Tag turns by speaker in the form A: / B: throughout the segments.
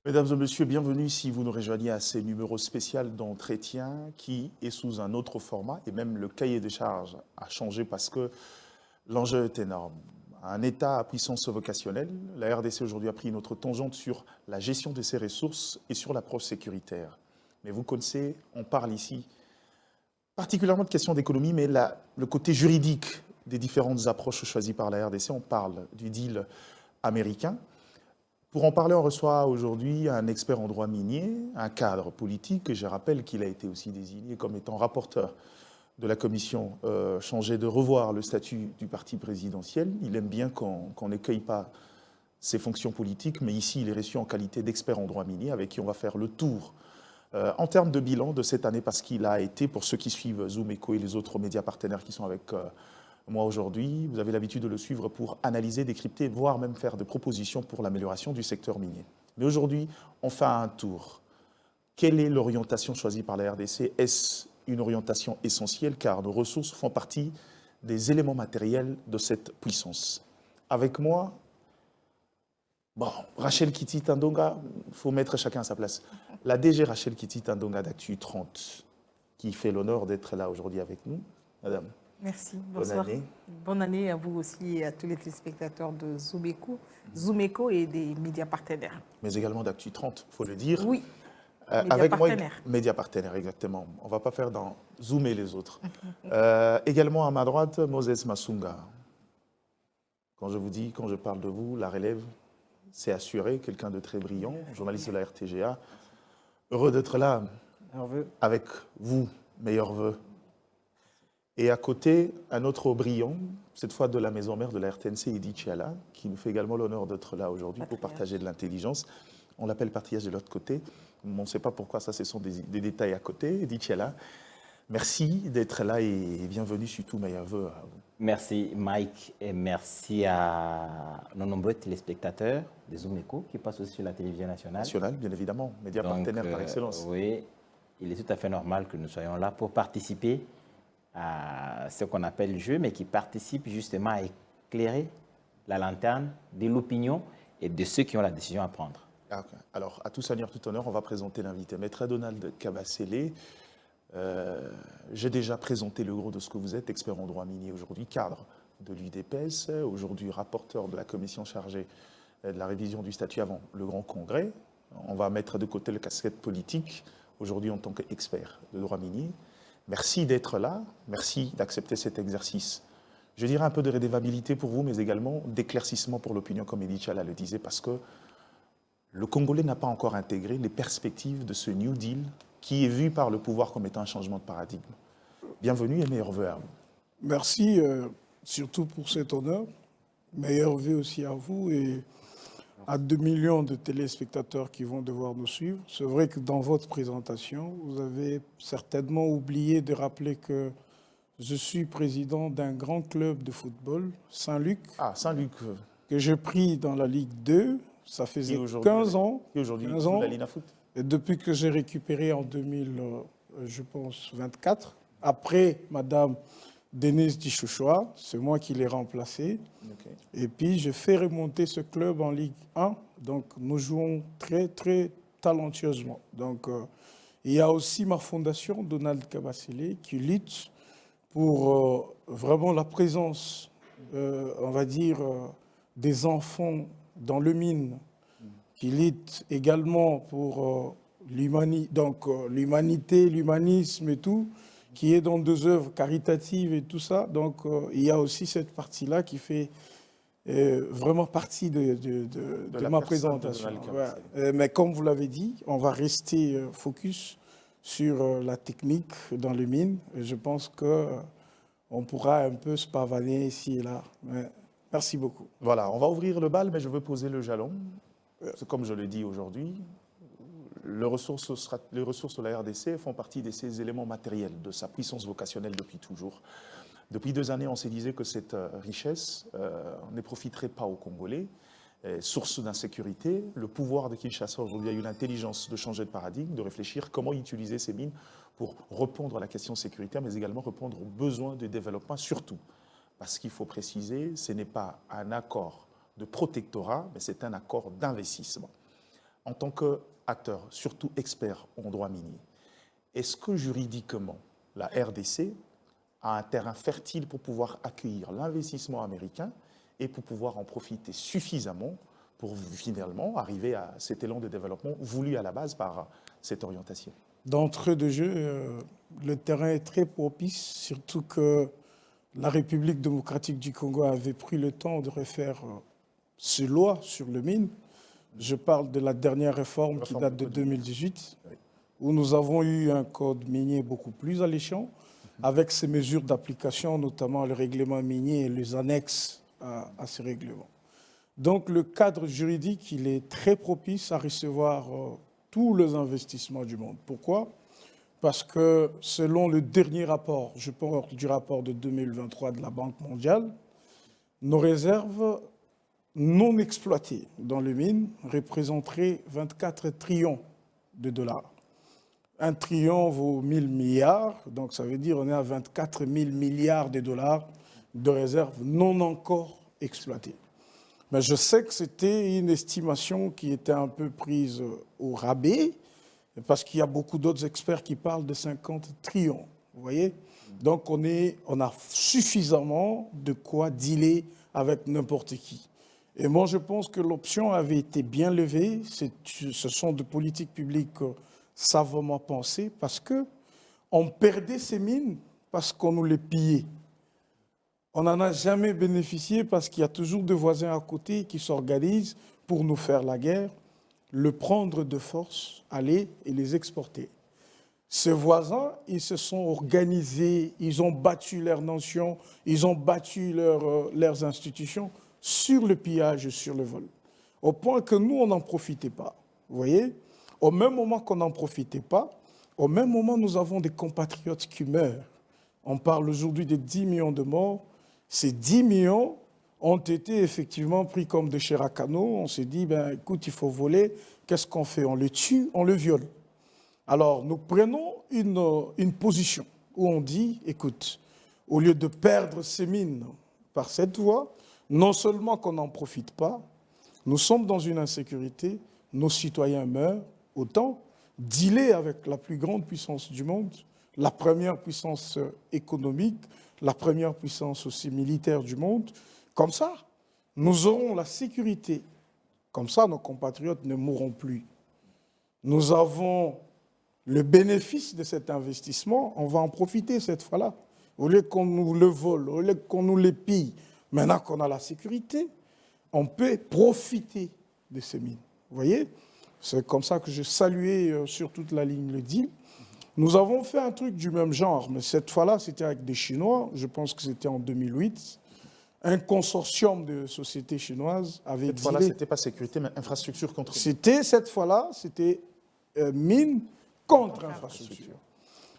A: Mesdames et messieurs, bienvenue si vous nous rejoignez à ce numéro spécial d'entretien qui est sous un autre format et même le cahier de charges a changé parce que l'enjeu est énorme. Un État à puissance vocationnelle, la RDC aujourd'hui a pris une autre tangente sur la gestion de ses ressources et sur l'approche sécuritaire. Mais vous connaissez, on parle ici particulièrement de questions d'économie, mais le côté juridique des différentes approches choisies par la RDC, on parle du deal américain. Pour en parler, on reçoit aujourd'hui un expert en droit minier, un cadre politique, et je rappelle qu'il a été aussi désigné comme étant rapporteur de la commission chargée de revoir le statut du parti présidentiel. Il aime bien qu'on n'écueille pas ses fonctions politiques, mais ici, il est reçu en qualité d'expert en droit minier, avec qui on va faire le tour en termes de bilan de cette année, parce qu'il a été, pour ceux qui suivent Zoom Eco et les autres médias partenaires qui sont avec moi aujourd'hui, vous avez l'habitude de le suivre pour analyser, décrypter, voire même faire des propositions pour l'amélioration du secteur minier. Mais aujourd'hui, on fait un tour. Quelle est l'orientation choisie par la RDC? Est-ce une orientation essentielle car nos ressources font partie des éléments matériels de cette puissance? Avec moi, Rachel Kitty Tandonga, il faut mettre chacun à sa place. La DG Rachel Kitty Tandonga d'Actu 30, qui fait l'honneur d'être là aujourd'hui avec nous. Madame.
B: Merci, bonsoir.
A: Bonne année.
B: Bonne année à vous aussi et à tous les téléspectateurs de Zoom Eco et des médias partenaires.
A: Mais également d'Actu 30, il faut le dire.
B: Oui,
A: avec moi, médias partenaires, exactement. On ne va pas faire dans zoomer les autres. Également à ma droite, Moses Masunga. Quand je vous dis, quand je parle de vous, la relève, c'est assuré, quelqu'un de très brillant, journaliste de la RTGA. Heureux d'être là avec vous, meilleurs vœux. Et à côté, un autre brillant, cette fois de la maison mère de la RTNC, Edith Chiala, qui nous fait également l'honneur d'être là aujourd'hui pour partager de l'intelligence. On l'appelle patriarche de l'autre côté. On ne sait pas pourquoi, ça, ce sont des détails à côté. Edith Chiala, merci d'être là et bienvenue, surtout meilleurs vœux à vous.
C: Merci Mike et merci à nos nombreux téléspectateurs des Zoom Eco qui passent aussi sur la télévision nationale.
A: Nationale, bien évidemment, médias partenaires par excellence.
C: Oui, il est tout à fait normal que nous soyons là pour participer à ce qu'on appelle le jeu, mais qui participe justement à éclairer la lanterne de l'opinion et de ceux qui ont la décision à prendre.
A: Okay. Alors, à tout seigneur, tout honneur, on va présenter l'invité. Maître Donald Kabasele, j'ai déjà présenté le gros de ce que vous êtes, expert en droit minier aujourd'hui, cadre de l'UDPS, aujourd'hui rapporteur de la commission chargée de la révision du statut avant le Grand Congrès. On va mettre de côté le casquette politique, aujourd'hui en tant qu'expert de droit minier. Merci d'être là, merci d'accepter cet exercice. Je dirais un peu de rédévabilité pour vous, mais également d'éclaircissement pour l'opinion, comme Edith Chiala le disait, parce que le Congolais n'a pas encore intégré les perspectives de ce New Deal qui est vu par le pouvoir comme étant un changement de paradigme. Bienvenue et meilleurs vœux à vous.
D: Merci surtout pour cet honneur. Meilleurs vœux aussi à vous et à 2 millions de téléspectateurs qui vont devoir nous suivre. C'est vrai que dans votre présentation, vous avez certainement oublié de rappeler que je suis président d'un grand club de football, Saint-Luc.
A: Ah, Saint-Luc.
D: Que j'ai pris dans la Ligue 2. Ça faisait 15 ans.
A: Et aujourd'hui, la Lina Foot.
D: Et depuis que j'ai récupéré en 2024, après Madame Denise Dichouchoua, c'est moi qui l'ai remplacée. Okay. Et puis, je fais remonter ce club en Ligue 1. Donc, nous jouons très, très talentueusement. Donc, il y a aussi ma fondation, Donald Kabasele, qui lutte pour vraiment la présence, on va dire, des enfants dans le mine, qui lutte également pour l'humanité, l'humanisme et tout, qui est dans 2 œuvres caritatives et tout ça. Donc, il y a aussi cette partie-là qui fait vraiment partie de ma présentation. Mais comme vous l'avez dit, on va rester focus sur la technique dans les mines. Et je pense qu'on pourra un peu se pavaner ici et là. Mais merci beaucoup.
A: Voilà, on va ouvrir le bal, mais je veux poser le jalon. Comme je le dis aujourd'hui, les ressources de la RDC font partie de ces éléments matériels, de sa puissance vocationnelle depuis toujours. Depuis 2 années, on s'est dit que cette richesse ne profiterait pas aux Congolais. Source d'insécurité, le pouvoir de Kinshasa aujourd'hui a eu l'intelligence de changer de paradigme, de réfléchir comment utiliser ces mines pour répondre à la question sécuritaire, mais également répondre aux besoins de développement, surtout. Parce qu'il faut préciser, ce n'est pas un accord de protectorat, mais c'est un accord d'investissement. En tant qu'acteur, surtout expert en droit minier, est-ce que juridiquement, la RDC a un terrain fertile pour pouvoir accueillir l'investissement américain et pour pouvoir en profiter suffisamment pour finalement arriver à cet élan de développement voulu à la base par cette orientation?
D: D'entrée de jeu, le terrain est très propice, surtout que la République démocratique du Congo avait pris le temps de refaire ses lois sur le mine. Je parle de la dernière réforme qui date de 2018, où nous avons eu un code minier beaucoup plus alléchant, avec ses mesures d'application, notamment le règlement minier et les annexes à ces règlements. Donc le cadre juridique, il est très propice à recevoir tous les investissements du monde. Pourquoi? Parce que selon le dernier rapport, je parle du rapport de 2023 de la Banque mondiale, nos réserves non exploitées dans les mines représenteraient 24 trillions de dollars. Un trillion vaut 1000 milliards, donc ça veut dire qu'on est à 24 000 milliards de dollars de réserves non encore exploitées. Mais je sais que c'était une estimation qui était un peu prise au rabais, parce qu'il y a beaucoup d'autres experts qui parlent de 50 trillions. Vous voyez? Donc on a suffisamment de quoi dealer avec n'importe qui. Et moi je pense que l'option avait été bien levée. Ce sont des politiques publiques savamment pensées, parce qu'on perdait ces mines parce qu'on nous les pillait. On n'en a jamais bénéficié parce qu'il y a toujours des voisins à côté qui s'organisent pour nous faire la guerre, le prendre de force, aller et les exporter. Ces voisins, ils se sont organisés, ils ont battu leurs nations, ils ont battu leurs institutions sur le pillage et sur le vol. Au point que nous, on n'en profitait pas. Vous voyez? Au même moment qu'on n'en profitait pas, au même moment, nous avons des compatriotes qui meurent. On parle aujourd'hui de 10 millions de morts. Ces 10 millions ont été effectivement pris comme des chairs à canon. On s'est dit, ben, écoute, il faut voler. Qu'est-ce qu'on fait? On le tue, on le viole. Alors, nous prenons une position où on dit, écoute, au lieu de perdre ces mines par cette voie, non seulement qu'on n'en profite pas, nous sommes dans une insécurité, nos citoyens meurent, autant dealer avec la plus grande puissance du monde, la première puissance économique, la première puissance aussi militaire du monde. Comme ça, nous aurons la sécurité. Comme ça, nos compatriotes ne mourront plus. Nous avons le bénéfice de cet investissement, on va en profiter cette fois-là. Au lieu qu'on nous le vole, au lieu qu'on nous le pille, maintenant qu'on a la sécurité, on peut profiter de ces mines. Vous voyez? C'est comme ça que j'ai salué sur toute la ligne le deal. Nous avons fait un truc du même genre, mais cette fois-là, c'était avec des Chinois. Je pense que c'était en 2008. Un consortium de sociétés chinoises avait
A: Cette fois-là, ce n'était pas sécurité, mais infrastructure contre...
D: Cette fois-là, c'était mine contre infrastructure.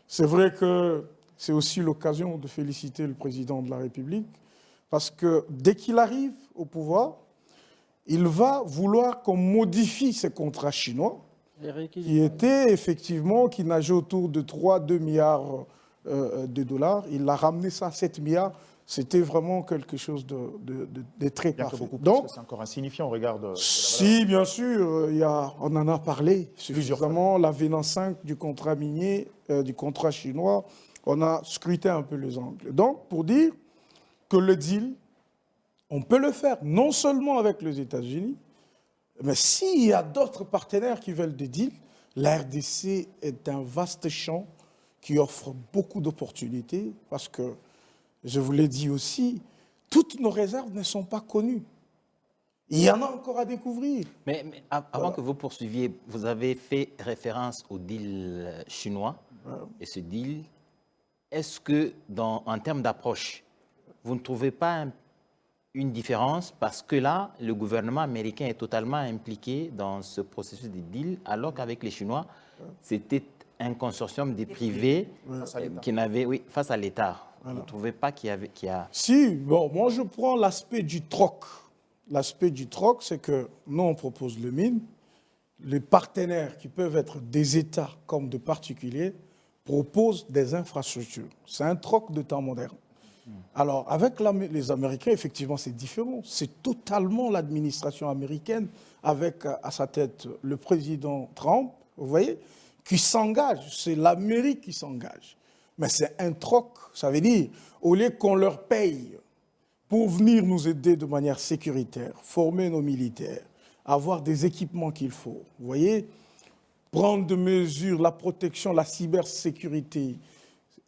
D: C'est vrai que c'est aussi l'occasion de féliciter le président de la République, parce que dès qu'il arrive au pouvoir, il va vouloir qu'on modifie ces contrats chinois, qui nageaient autour de 2 milliards de dollars. Il a ramené ça à 7 milliards. C'était vraiment quelque chose de très parfait.
A: Beaucoup plus, donc, c'est encore insignifiant au regard de
D: si, bien sûr, on en a parlé suffisamment. L'avenant 5 du contrat minier, du contrat chinois, on a scruté un peu les angles. Donc, pour dire que le deal, on peut le faire non seulement avec les États-Unis, mais s'il y a d'autres partenaires qui veulent des deals, la RDC est un vaste champ qui offre beaucoup d'opportunités parce que, je vous l'ai dit aussi, toutes nos réserves ne sont pas connues. Il y en a encore à découvrir.
C: Mais avant que vous poursuiviez, vous avez fait référence au deal chinois. Et ce deal, est-ce que, en termes d'approche, vous ne trouvez pas une différence? Parce que là, le gouvernement américain est totalement impliqué dans ce processus de deal, alors qu'avec les Chinois, c'était un consortium des privés qui n'avait, face à l'État. Voilà. Vous ne trouvez pas qu'il y a...
D: Si, bon, moi je prends l'aspect du troc. L'aspect du troc, c'est que nous, on propose le mine. Les partenaires, qui peuvent être des États comme de particuliers, proposent des infrastructures. C'est un troc de temps moderne. Alors, avec les Américains, effectivement, c'est différent. C'est totalement l'administration américaine, avec à sa tête le président Trump, vous voyez, qui s'engage. C'est l'Amérique qui s'engage. Mais c'est un troc. Ça veut dire, au lieu qu'on leur paye pour venir nous aider de manière sécuritaire, former nos militaires, avoir des équipements qu'il faut, vous voyez, prendre des mesures, la protection, la cybersécurité,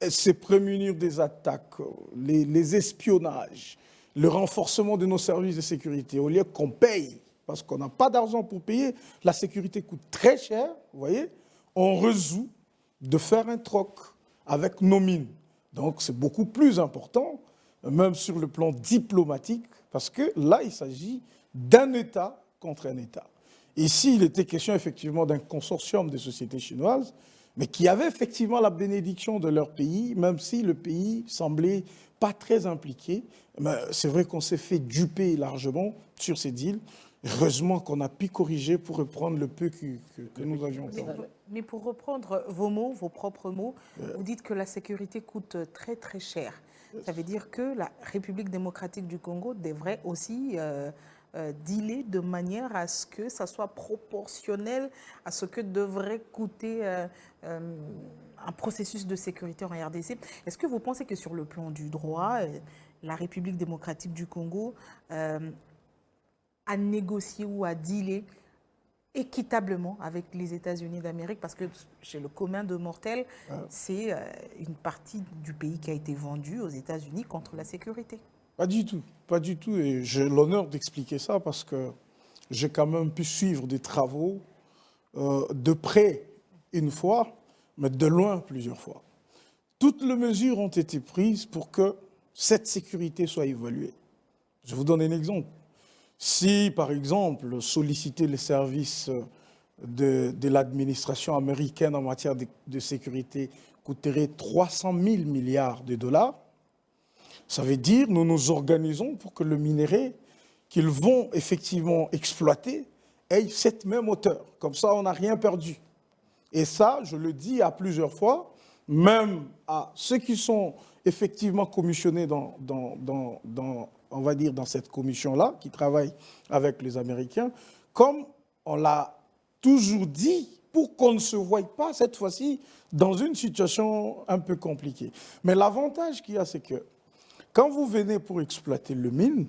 D: se prémunir des attaques, les espionnages, le renforcement de nos services de sécurité, au lieu qu'on paye, parce qu'on n'a pas d'argent pour payer, la sécurité coûte très cher, vous voyez, on résout de faire un troc avec nos mines. Donc c'est beaucoup plus important, même sur le plan diplomatique, parce que là, il s'agit d'un État contre un État. Ici, il était question effectivement d'un consortium de sociétés chinoises, mais qui avaient effectivement la bénédiction de leur pays, même si le pays semblait pas très impliqué. C'est vrai qu'on s'est fait duper largement sur ces deals. Heureusement qu'on a pu corriger pour reprendre le peu que nous avions.
B: Mais pour reprendre vos mots, vos propres mots, vous dites que la sécurité coûte très très cher. Ça veut dire que la République démocratique du Congo devrait aussi dealer de manière à ce que ça soit proportionnel à ce que devrait coûter un processus de sécurité en RDC. Est-ce que vous pensez que sur le plan du droit, la République démocratique du Congo a négocié ou a dealé équitablement avec les États-Unis d'Amérique? Parce que chez le commun de mortels, c'est une partie du pays qui a été vendue aux États-Unis contre la sécurité.
D: Pas du tout, pas du tout. Et j'ai l'honneur d'expliquer ça parce que j'ai quand même pu suivre des travaux de près une fois, mais de loin plusieurs fois. Toutes les mesures ont été prises pour que cette sécurité soit évaluée. Je vous donne un exemple. Si, par exemple, solliciter les services de l'administration américaine en matière de sécurité coûterait 300 000 milliards de dollars, ça veut dire que nous nous organisons pour que le minerai qu'ils vont effectivement exploiter ait cette même hauteur. Comme ça, on n'a rien perdu. Et ça, je le dis à plusieurs fois, même à ceux qui sont effectivement commissionnés on va dire, dans cette commission-là, qui travaille avec les Américains, comme on l'a toujours dit, pour qu'on ne se voie pas, cette fois-ci, dans une situation un peu compliquée. Mais l'avantage qu'il y a, c'est que quand vous venez pour exploiter le mine,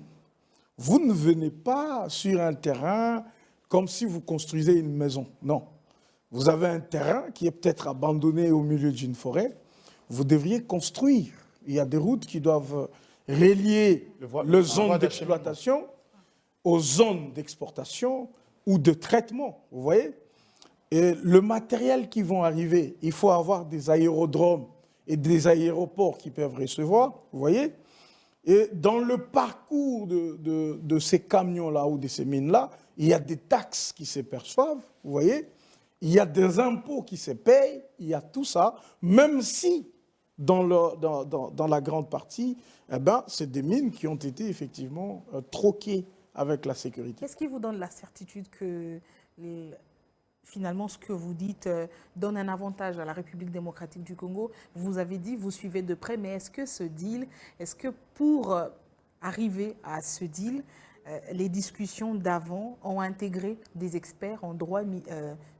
D: vous ne venez pas sur un terrain comme si vous construisez une maison. Non. Vous avez un terrain qui est peut-être abandonné au milieu d'une forêt. Vous devriez construire. Il y a des routes qui doivent relier les zones d'exploitation aux zones d'exportation ou de traitement. Vous voyez? Et le matériel qui vont arriver, il faut avoir des aérodromes et des aéroports qui peuvent recevoir. Vous voyez? Et dans le parcours de ces camions-là ou de ces mines-là, il y a des taxes qui se perçoivent, vous voyez, il y a des impôts qui se payent, il y a tout ça, même si dans la grande partie, eh ben, c'est des mines qui ont été effectivement troquées avec la sécurité.
B: Qu'est-ce qui vous donne la certitude que finalement, ce que vous dites donne un avantage à la République démocratique du Congo? Vous avez dit, vous suivez de près, mais est-ce que ce deal, est-ce que pour arriver à ce deal, les discussions d'avant ont intégré des experts en droit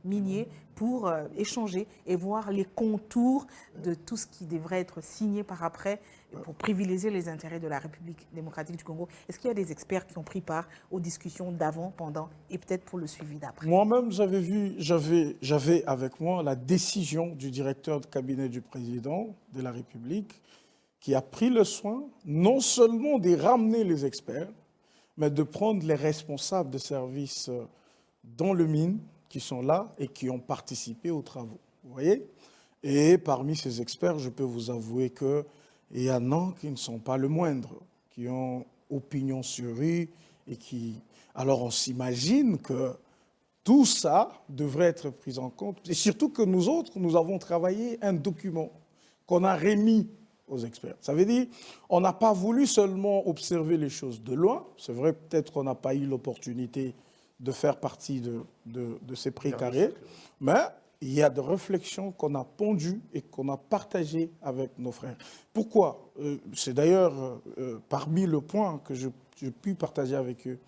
B: minier pour échanger et voir les contours de tout ce qui devrait être signé par après pour privilégier les intérêts de la République démocratique du Congo? Est-ce qu'il y a des experts qui ont pris part aux discussions d'avant, pendant et peut-être pour le suivi d'après?
D: Moi-même, j'avais avec moi la décision du directeur de cabinet du président de la République qui a pris le soin non seulement de ramener les experts, mais de prendre les responsables de services dans le mine qui sont là et qui ont participé aux travaux. Vous voyez? Et parmi ces experts, je peux vous avouer qu'il y en a qui ne sont pas le moindre, qui ont opinion sur eux et qui... Alors on s'imagine que tout ça devrait être pris en compte. Et surtout que nous autres, nous avons travaillé un document qu'on a remis aux experts. Ça veut dire on n'a pas voulu seulement observer les choses de loin. C'est vrai, peut-être qu'on n'a pas eu l'opportunité de faire partie de ces précarés, mais il y a des réflexions qu'on a pondues et qu'on a partagées avec nos frères. Pourquoi? C'est d'ailleurs parmi le point que j'ai pu partager avec eux.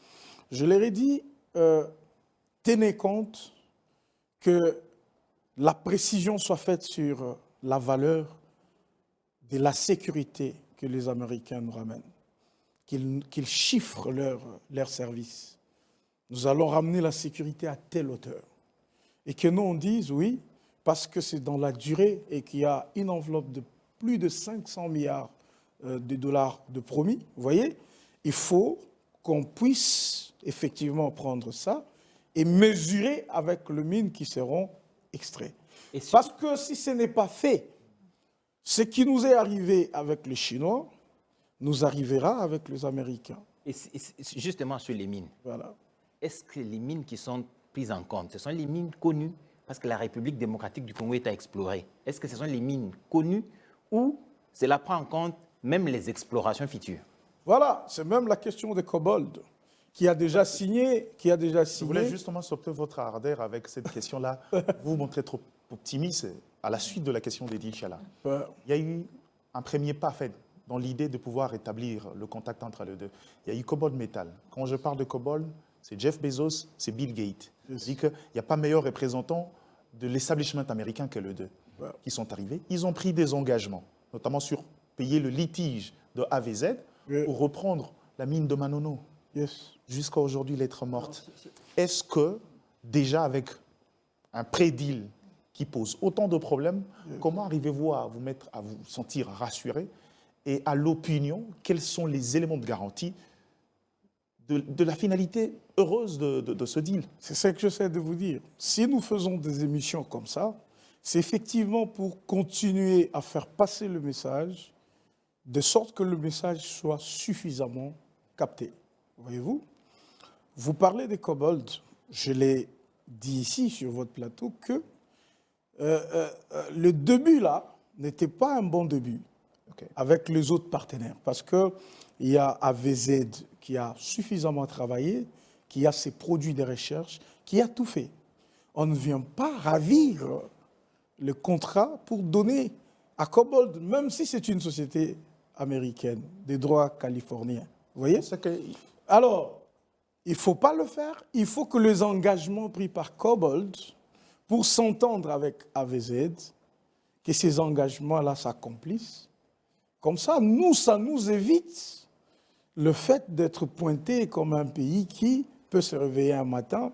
D: Je leur ai dit, tenez compte que la précision soit faite sur la valeur de la sécurité que les Américains nous ramènent, qu'ils chiffrent leur service. Nous allons ramener la sécurité à telle hauteur. Et que nous, on dise oui, parce que c'est dans la durée et qu'il y a une enveloppe de plus de 500 milliards de dollars de promis, vous voyez, il faut qu'on puisse effectivement prendre ça et mesurer avec les mines qui seront extraits. Parce que si ce n'est pas fait, ce qui nous est arrivé avec les Chinois nous arrivera avec les Américains.
C: Et justement sur les mines,
D: voilà.
C: Est-ce que les mines qui sont prises en compte, ce sont les mines connues parce que la République démocratique du Congo est à explorer? Est-ce que ce sont les mines connues ou cela prend en compte même les explorations futures?
A: Voilà, c'est même la question des kobolds qui a déjà signé. Je voulais justement sortir votre ardeur avec cette question-là. Vous vous montrez trop optimiste à la suite de la question d'Edil Chala. Il y a eu un premier pas fait dans l'idée de pouvoir établir le contact entre les deux. Il y a eu Kobold Metal. Quand je parle de Kobold, c'est Jeff Bezos, c'est Bill Gates. C'est-à-dire qu'il n'y a pas meilleur représentant de l'establishment américain que les deux qui sont arrivés. Ils ont pris des engagements, notamment sur payer le litige de AVZ pour reprendre la mine de Manono. Jusqu'à aujourd'hui, lettre morte. Est-ce que, déjà avec un pré-deal qui pose autant de problèmes, comment arrivez-vous à vous sentir rassuré? Et à l'opinion, quels sont les éléments de garantie de la finalité heureuse de ce deal?
D: C'est ce que j'essaie de vous dire. Si nous faisons des émissions comme ça, c'est effectivement pour continuer à faire passer le message, de sorte que le message soit suffisamment capté. Voyez-vous? Vous parlez des kobolds. Je l'ai dit ici sur votre plateau que le début là n'était pas un bon début avec les autres partenaires. Parce qu'il y a AVZ qui a suffisamment travaillé, qui a ses produits de recherche, qui a tout fait. On ne vient pas ravir le contrat pour donner à Kobold, même si c'est une société américaine, des droits californiens. Vous voyez? Alors, il ne faut pas le faire. Il faut que les engagements pris par Kobold pour s'entendre avec AVZ, que ces engagements-là s'accomplissent. Comme ça nous évite le fait d'être pointé comme un pays qui peut se réveiller un matin,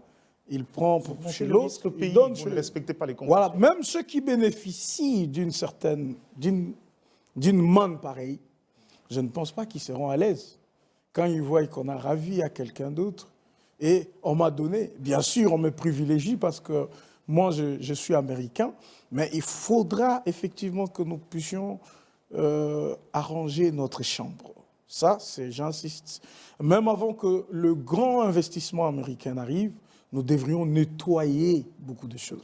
D: il prend chez l'autre, il donne chez
A: vous ne respectez pas les conditions.
D: Voilà, même ceux qui bénéficient d'une manne pareille, je ne pense pas qu'ils seront à l'aise quand ils voient qu'on a ravi à quelqu'un d'autre. Et on m'a donné, bien sûr, on me privilégie parce que moi, je suis américain, mais il faudra effectivement que nous puissions arranger notre chambre. Ça, j'insiste. Même avant que le grand investissement américain arrive, nous devrions nettoyer beaucoup de choses.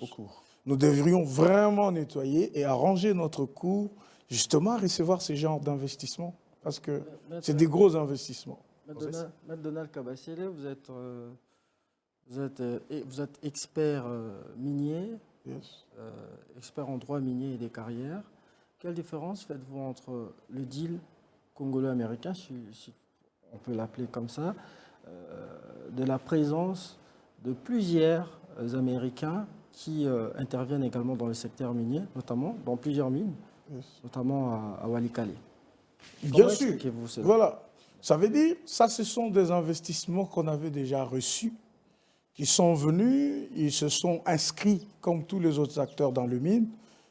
D: Nous devrions vraiment nettoyer et arranger notre cours, justement, à recevoir ce genre d'investissement. Parce que c'est des gros investissements.
E: Maître Donald Kabasele, vous êtes expert minier, expert en droit minier et des carrières. Quelle différence faites-vous entre le deal congolo-américain, si on peut l'appeler comme ça, de la présence de plusieurs Américains qui interviennent également dans le secteur minier, notamment dans plusieurs mines, notamment à Walikale?
D: Bien sûr. Voilà. Ça veut dire, ça, ce sont des investissements qu'on avait déjà reçus, qui sont venus, ils se sont inscrits comme tous les autres acteurs dans le mine.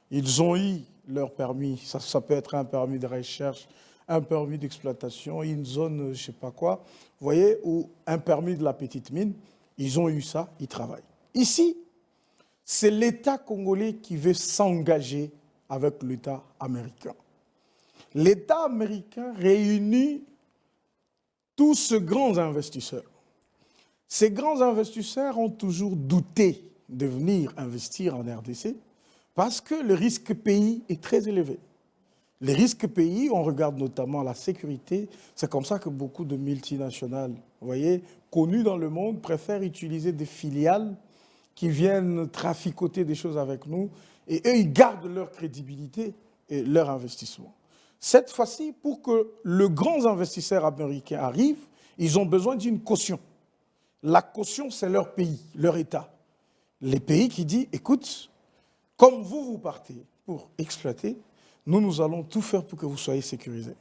D: Ils ont eu leur permis, ça peut être un permis de recherche, un permis d'exploitation, une zone, je ne sais pas quoi, vous voyez, ou un permis de la petite mine. Ils ont eu ça, ils travaillent. Ici, c'est l'État congolais qui veut s'engager avec l'État américain. L'État américain réunit tous ces grands investisseurs. Ces grands investisseurs ont toujours douté de venir investir en RDC parce que le risque pays est très élevé. Les risques pays, on regarde notamment la sécurité, c'est comme ça que beaucoup de multinationales, vous voyez, connues dans le monde, préfèrent utiliser des filiales qui viennent traficoter des choses avec nous, et eux, ils gardent leur crédibilité et leur investissement. Cette fois-ci, pour que le grand investisseur américain arrive, ils ont besoin d'une caution. La caution, c'est leur pays, leur État. Les pays qui disent, écoute, comme vous partez pour exploiter, nous allons tout faire pour que vous soyez sécurisés.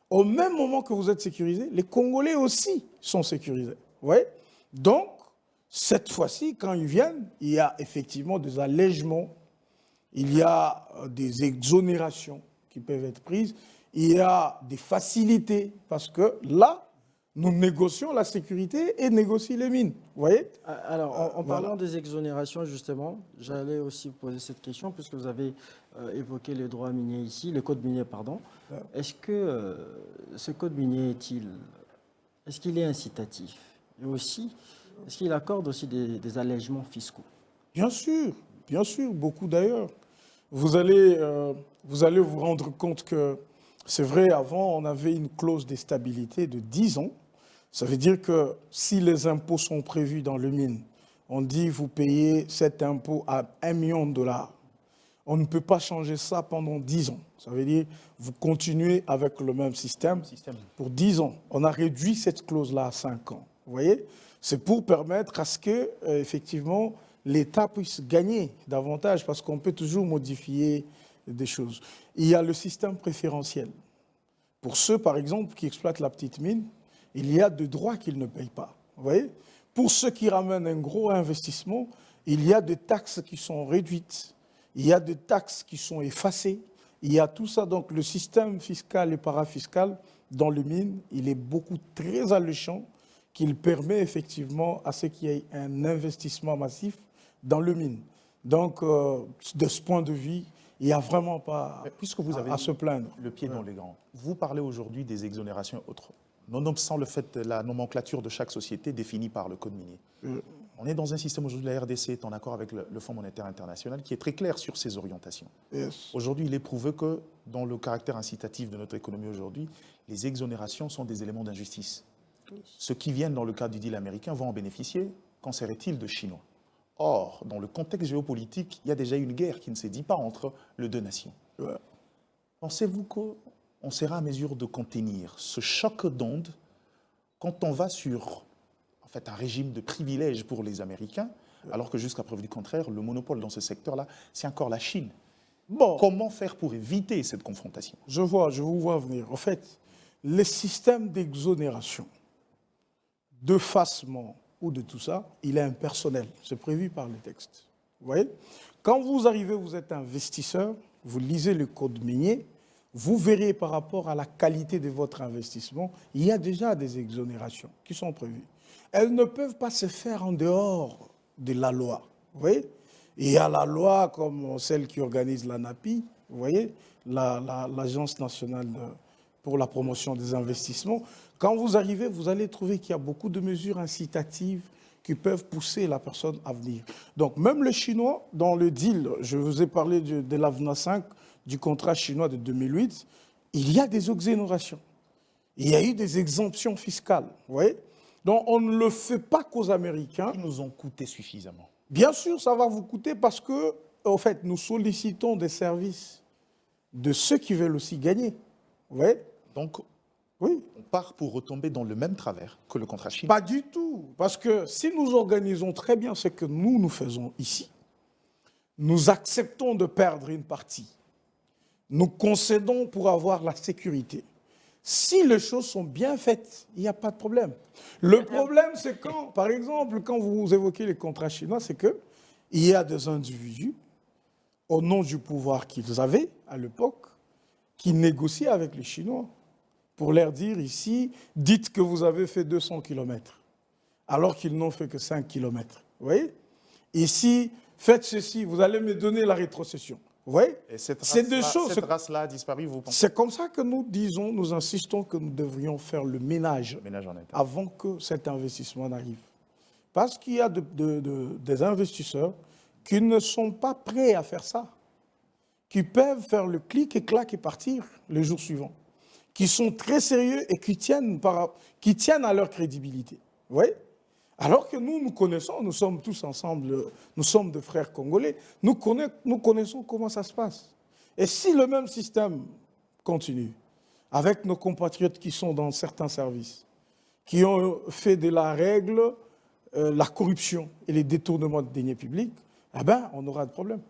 D: Au même moment que vous êtes sécurisés, les Congolais aussi sont sécurisés. Vous voyez? Donc, cette fois-ci, quand ils viennent, il y a effectivement des allègements, il y a des exonérations qui peuvent être prises, il y a des facilités, parce que là, nous négocions la sécurité et négocient les mines. Vous voyez?
E: Alors, en parlant des exonérations, justement, j'allais aussi vous poser cette question, puisque vous avez évoqué les droits miniers ici, le code minier, pardon. Ouais. Est-ce que ce code minier est-ce qu'il est incitatif? Et aussi, est-ce qu'il accorde aussi des allègements fiscaux?
D: Bien sûr, beaucoup d'ailleurs. Vous allez vous rendre compte que, c'est vrai, avant, on avait une clause de stabilité de 10 ans. Ça veut dire que si les impôts sont prévus dans le mine, on dit vous payez cet impôt à $1 million. On ne peut pas changer ça pendant 10 ans. Ça veut dire vous continuez avec le même système pour 10 ans. On a réduit cette clause-là à 5 ans. Vous voyez? C'est pour permettre à ce que, effectivement, l'État puisse gagner davantage, parce qu'on peut toujours modifier des choses. Il y a le système préférentiel. Pour ceux, par exemple, qui exploitent la petite mine, il y a des droits qu'ils ne payent pas. Vous voyez? Pour ceux qui ramènent un gros investissement, il y a des taxes qui sont réduites, il y a des taxes qui sont effacées, il y a tout ça. Donc le système fiscal et parafiscal dans les mines, il est très alléchant, qu'il permet effectivement à ce qu'il y ait un investissement massif dans le mine. Donc, de ce point de vue, il n'y a vraiment pas
A: puisque vous avez
D: à se plaindre.
A: Le pied dans les grands. Vous parlez aujourd'hui des exonérations autres. Nonobstant le fait de la nomenclature de chaque société définie par le code minier. On est dans un système aujourd'hui, la RDC est en accord avec le Fonds monétaire international qui est très clair sur ses orientations.
D: Yes.
A: Aujourd'hui, il est prouvé que dans le caractère incitatif de notre économie aujourd'hui, les exonérations sont des éléments d'injustice. Ceux qui viennent dans le cadre du deal américain vont en bénéficier. Qu'en serait-il de Chinois? Or, dans le contexte géopolitique, il y a déjà une guerre qui ne se dit pas entre les deux nations.
D: Ouais.
A: Pensez-vous qu'on sera à mesure de contenir ce choc d'ondes quand on va sur un régime de privilèges pour les Américains, alors que jusqu'à preuve du contraire, le monopole dans ce secteur-là, c'est encore la Chine.
D: Bon.
A: Comment faire pour éviter cette confrontation?
D: Je vous vois venir. En fait, les systèmes d'exonération, d'effacement ou de tout ça, il est impersonnel. C'est prévu par le texte. Vous voyez? Quand vous arrivez, vous êtes investisseur, vous lisez le code minier, vous verrez par rapport à la qualité de votre investissement, il y a déjà des exonérations qui sont prévues. Elles ne peuvent pas se faire en dehors de la loi. Vous voyez? Il y a la loi comme celle qui organise l'ANAPI, vous voyez, l'Agence nationale pour la promotion des investissements. Quand vous arrivez, vous allez trouver qu'il y a beaucoup de mesures incitatives qui peuvent pousser la personne à venir. Donc même les Chinois, dans le deal, je vous ai parlé de l'AVNA 5, du contrat chinois de 2008, il y a des exonérations. Il y a eu des exemptions fiscales, vous voyez? Donc on ne le fait pas qu'aux Américains.
A: Qui nous ont coûté suffisamment.
D: Bien sûr, ça va vous coûter parce que, en fait, nous sollicitons des services de ceux qui veulent aussi gagner. Vous voyez?
A: Donc,
D: oui.
A: On part pour retomber dans le même travers que le contrat chinois.
D: Pas du tout. Parce que si nous organisons très bien ce que nous faisons ici, nous acceptons de perdre une partie. Nous concédons pour avoir la sécurité. Si les choses sont bien faites, il n'y a pas de problème. Le problème, c'est quand, par exemple, quand vous évoquez les contrats chinois, c'est qu'il y a des individus, au nom du pouvoir qu'ils avaient à l'époque, qui négocient avec les Chinois pour leur dire ici, dites que vous avez fait 200 km, alors qu'ils n'ont fait que 5 km. Vous voyez? Ici, faites ceci, vous allez me donner la rétrocession. Vous voyez?
A: Cette race-là a disparu, vous pensez?
D: C'est comme ça que nous disons, nous insistons que nous devrions faire le ménage
A: en état.
D: Avant que cet investissement n'arrive. Parce qu'il y a des investisseurs qui ne sont pas prêts à faire ça, qui peuvent faire le clic et clac et partir le jour suivant, qui sont très sérieux et qui tiennent à leur crédibilité. Vous voyez? Alors que nous connaissons, nous sommes tous ensemble, nous sommes des frères congolais, nous connaissons comment ça se passe. Et si le même système continue, avec nos compatriotes qui sont dans certains services, qui ont fait de la règle la corruption et les détournements de deniers publics, eh ben, on aura de problèmes.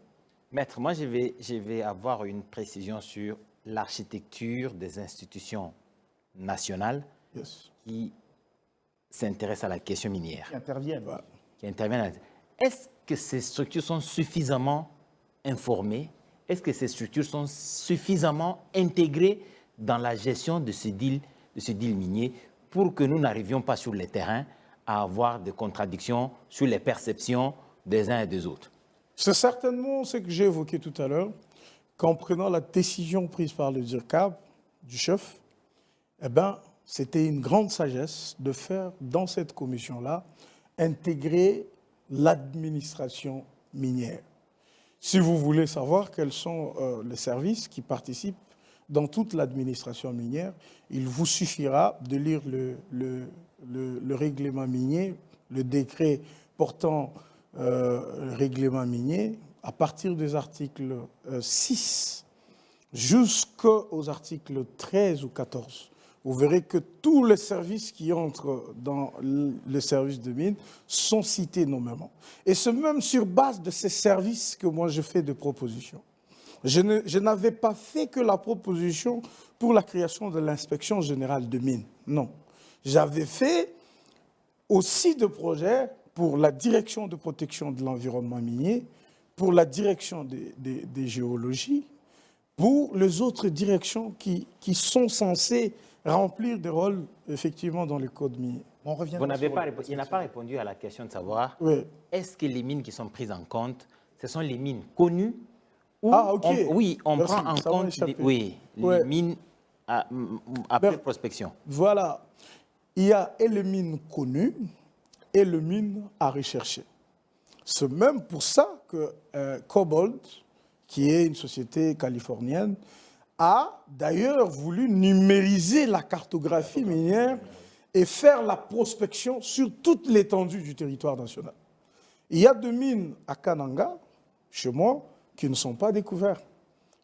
C: Maître, moi, je vais avoir une précision sur l'architecture des institutions nationales qui s'intéressent à la question minière.
A: Qui interviennent.
C: Est-ce que ces structures sont suffisamment informées? Est-ce que ces structures sont suffisamment intégrées dans la gestion de ce deal minier pour que nous n'arrivions pas sur le terrain à avoir des contradictions sur les perceptions des uns et des autres?
D: C'est certainement ce que j'ai évoqué tout à l'heure, qu'en prenant la décision prise par le DIRCAB, du chef, eh ben, c'était une grande sagesse de faire, dans cette commission-là, intégrer l'administration minière. Si vous voulez savoir quels sont les services qui participent dans toute l'administration minière, il vous suffira de lire le règlement minier, le décret portant le règlement minier, à partir des articles 6 jusqu'aux articles 13 ou 14. Vous verrez que tous les services qui entrent dans les services de mine sont cités nommément. Et c'est même sur base de ces services que moi je fais des propositions. Je n'avais pas fait que la proposition pour la création de l'inspection générale de mines. Non. J'avais fait aussi des projets pour la direction de protection de l'environnement minier, pour la direction des géologies, pour les autres directions qui sont censées remplir des rôles, effectivement, dans le code minier.
C: Il n'a pas répondu à la question de savoir, est-ce que les mines qui sont prises en compte, ce sont les mines connues ou on prend en compte les mines après prospection?
D: Voilà. Il y a et les mines connues et les mines à rechercher. C'est même pour ça que Cobalt, qui est une société californienne, a d'ailleurs voulu numériser la cartographie minière et faire la prospection sur toute l'étendue du territoire national. Il y a des mines à Kananga, chez moi, qui ne sont pas découvertes.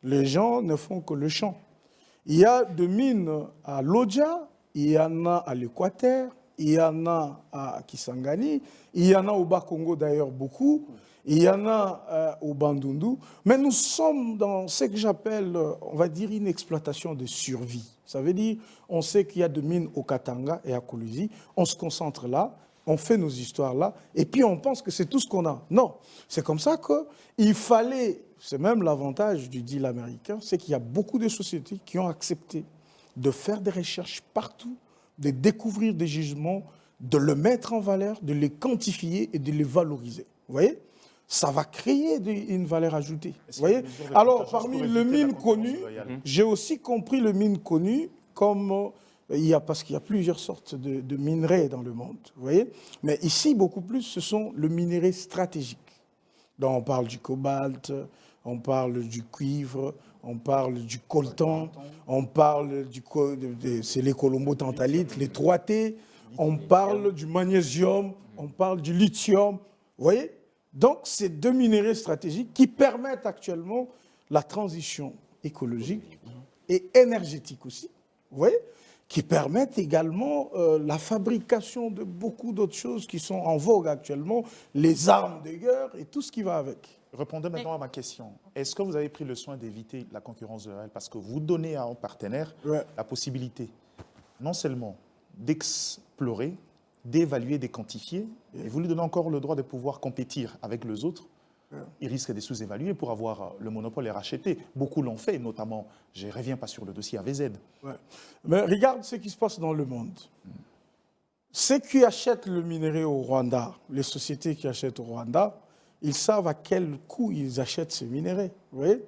D: Les gens ne font que le champ. Il y a des mines à Lodja, il y en a à l'Équateur, il y en a à Kisangani, il y en a au Bas-Congo d'ailleurs beaucoup, il y en a au Bandundu, mais nous sommes dans ce que j'appelle, on va dire, une exploitation de survie. Ça veut dire, on sait qu'il y a des mines au Katanga et à Kolwezi, on se concentre là, on fait nos histoires là, et puis on pense que c'est tout ce qu'on a. Non, c'est comme ça qu'il fallait, c'est même l'avantage du deal américain, c'est qu'il y a beaucoup de sociétés qui ont accepté de faire des recherches partout, de découvrir des gisements, de le mettre en valeur, de les quantifier et de les valoriser. Vous voyez ? Ça va créer une valeur ajoutée. Vous voyez ? Alors, parmi les mines connues, j'ai aussi compris les mines connues comme... parce qu'il y a plusieurs sortes de minerais dans le monde. Vous voyez ? Mais ici, beaucoup plus, ce sont les minerais stratégiques. Donc, on parle du cobalt, on parle du cuivre, on parle du coltan, on parle c'est les colombo-tantalite, les 3T, on parle du magnésium, on parle du lithium. Vous voyez ? Donc, c'est deux minéraux stratégiques qui permettent actuellement la transition écologique et énergétique aussi, vous voyez, qui permettent également la fabrication de beaucoup d'autres choses qui sont en vogue actuellement, les armes de guerre et tout ce qui va avec.
A: Répondez maintenant à ma question. Est-ce que vous avez pris le soin d'éviter la concurrence de réel? Parce que vous donnez à un partenaire la possibilité non seulement d'explorer, d'évaluer, de quantifier, et vous lui donnez encore le droit de pouvoir compétir avec les autres. Il risque de sous-évaluer pour avoir le monopole et racheter. Beaucoup l'ont fait, notamment, je ne reviens pas sur le dossier AVZ.
D: Mais regarde ce qui se passe dans le monde. Ceux qui achètent le minerai au Rwanda, les sociétés qui achètent au Rwanda, ils savent à quel coût ils achètent ce minerai. Vous voyez ?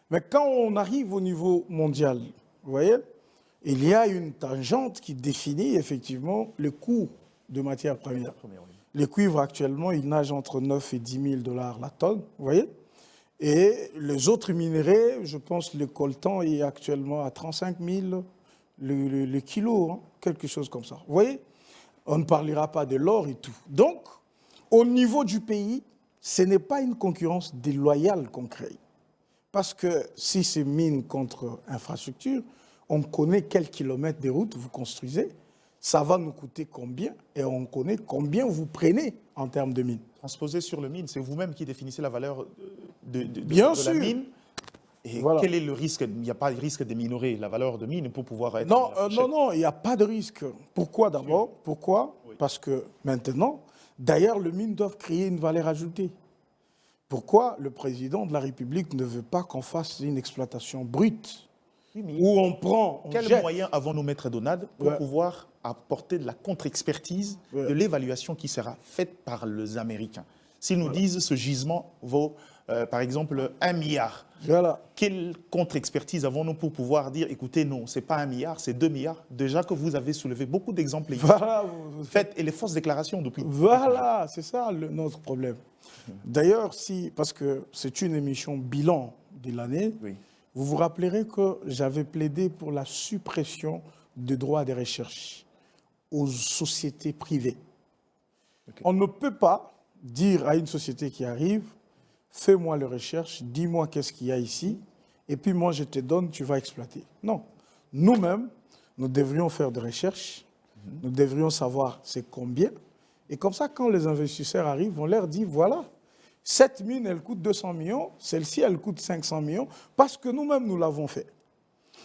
D: Mais quand on arrive au niveau mondial, vous voyez, il y a une tangente qui définit effectivement le coût de matières premières. Les cuivres, actuellement, ils nagent entre 9 et 10 000 $ la tonne, vous voyez. Et les autres minerais, je pense que le coltan est actuellement à 35 000 le kilo, hein, quelque chose comme ça. Vous voyez, On ne parlera pas de l'or et tout. Donc, au niveau du pays, ce n'est pas une concurrence déloyale qu'on crée. Parce que si c'est mine contre infrastructure, on connaît quels kilomètres de routes vous construisez, ça va nous coûter combien, et on connaît combien vous prenez en termes de mine.
A: Transposé sur le mine, c'est vous-même qui définissez la valeur
D: Bien
A: de
D: sûr.
A: la mine. Et
D: Voilà.
A: quel est le risque? Il n'y a pas de risque de minorer la valeur de mine pour pouvoir être...
D: Non,
A: dans la fourchette.
D: non, il n'y a pas de risque. Pourquoi d'abord? Pourquoi? Parce que maintenant, d'ailleurs, les mines doivent créer une valeur ajoutée. Pourquoi le président de la République ne veut pas qu'on fasse une exploitation brute,
A: Oui, mais
D: où on prend, on
A: quels
D: jette?
A: moyens avons-nous, Maître Donald, pour
D: Ouais.
A: pouvoir apporter de la contre-expertise
D: Ouais.
A: de l'évaluation qui sera faite par les Américains? S'ils nous disent ce gisement vaut, par exemple, 1 milliard,
D: Voilà.
A: quelle contre-expertise avons-nous pour pouvoir dire, écoutez, non, ce n'est pas 1 milliard, c'est 2 milliards? Déjà que vous avez soulevé beaucoup d'exemples ici.
D: Voilà,
A: Faites et les fausses déclarations depuis.
D: voilà, c'est ça notre problème. D'ailleurs, parce que c'est une émission bilan de l'année,
A: Oui.
D: vous vous rappellerez que j'avais plaidé pour la suppression des droits de recherche aux sociétés privées.
A: Ok.
D: On ne peut pas dire à une société qui arrive, fais-moi les recherches, dis-moi qu'est-ce qu'il y a ici, et puis moi je te donne, tu vas exploiter. Non. Nous-mêmes, nous devrions faire des recherches, nous devrions savoir c'est combien, et comme ça, quand les investisseurs arrivent, on leur dit, voilà, cette mine, elle coûte 200 millions, celle-ci, elle coûte 500 millions, parce que nous-mêmes, nous l'avons fait.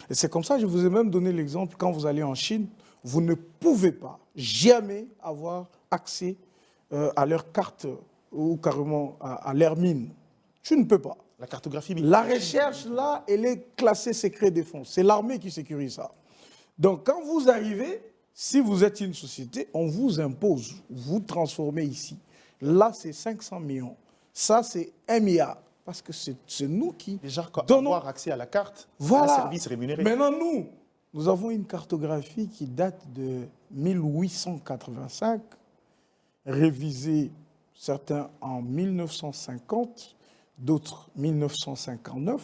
D: Et c'est comme ça, je vous ai même donné l'exemple, quand vous allez en Chine, vous ne pouvez pas jamais avoir accès à leur carte ou carrément à leur mine. Tu ne peux pas.
A: La cartographie
D: La
A: militaire.
D: recherche, là, elle est classée secret défense. C'est l'armée qui sécurise ça. Donc, quand vous arrivez, si vous êtes une société, on vous impose, vous transformez ici. Là, c'est 500 millions. Ça, c'est 1 milliard. Parce que c'est nous qui
A: Déjà,
D: donnons.
A: avoir accès à la carte,
D: Voilà.
A: un service rémunéré.
D: Maintenant, nous avons une cartographie qui date de 1885, révisée, certains en 1950, d'autres 1959,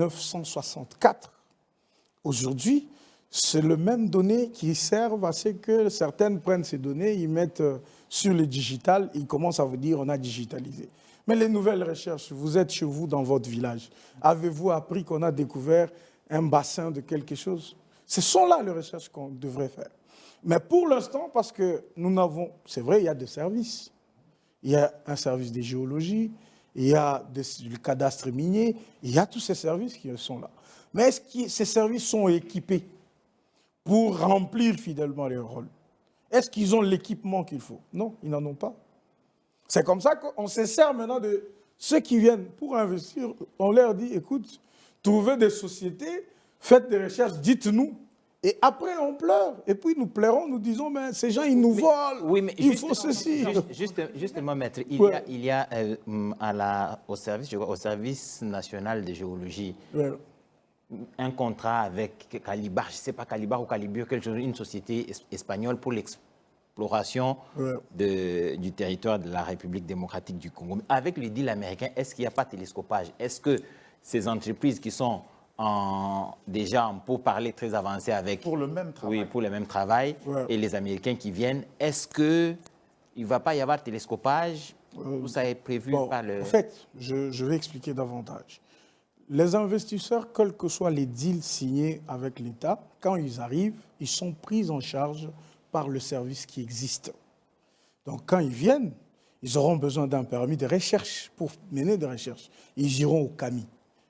D: 1964. Aujourd'hui, c'est le même données qui servent à ce que certaines prennent ces données, ils mettent sur le digital, ils commencent à vous dire on a digitalisé. Mais les nouvelles recherches, vous êtes chez vous dans votre village. Avez-vous appris qu'on a découvert un bassin de quelque chose? Ce sont là les recherches qu'on devrait faire. Mais pour l'instant, parce que nous n'avons... C'est vrai, il y a des services. Il y a un service de géologie, il y a le cadastre minier, il y a tous ces services qui sont là. Mais est-ce que ces services sont équipés pour remplir fidèlement leur rôle? Est-ce qu'ils ont l'équipement qu'il faut? Non, ils n'en ont pas. C'est comme ça qu'on se sert maintenant de ceux qui viennent pour investir. On leur dit, écoute, trouvez des sociétés, faites des recherches, dites-nous. Et après, on pleure. Et puis, nous pleurons, nous disons, mais ces gens, ils nous volent.
C: Oui, mais
D: Il faut ceci.
C: Justement, maître,
D: Ouais.
C: il y a au service national de géologie,
D: Ouais.
C: un contrat avec Calibar, je ne sais pas, Calibar ou Calibur, quelque chose, une société espagnole pour l'exploration du territoire de la République démocratique du Congo. Avec le deal américain, est-ce qu'il n'y a pas de télescopage? Est-ce que ces entreprises qui sont déjà en pourparlers très avancés avec...
A: Pour le même travail.
C: Oui, pour le même travail,
D: Ouais.
C: et les Américains qui viennent, est-ce qu'il ne va pas y avoir de télescopage? Tout ça est prévu
D: Bon,
C: par le...
D: en fait, je vais expliquer davantage. Les investisseurs, quels que soient les deals signés avec l'État, quand ils arrivent, ils sont pris en charge par le service qui existe. Donc, quand ils viennent, ils auront besoin d'un permis de recherche pour mener des recherches. Ils iront au CAMI.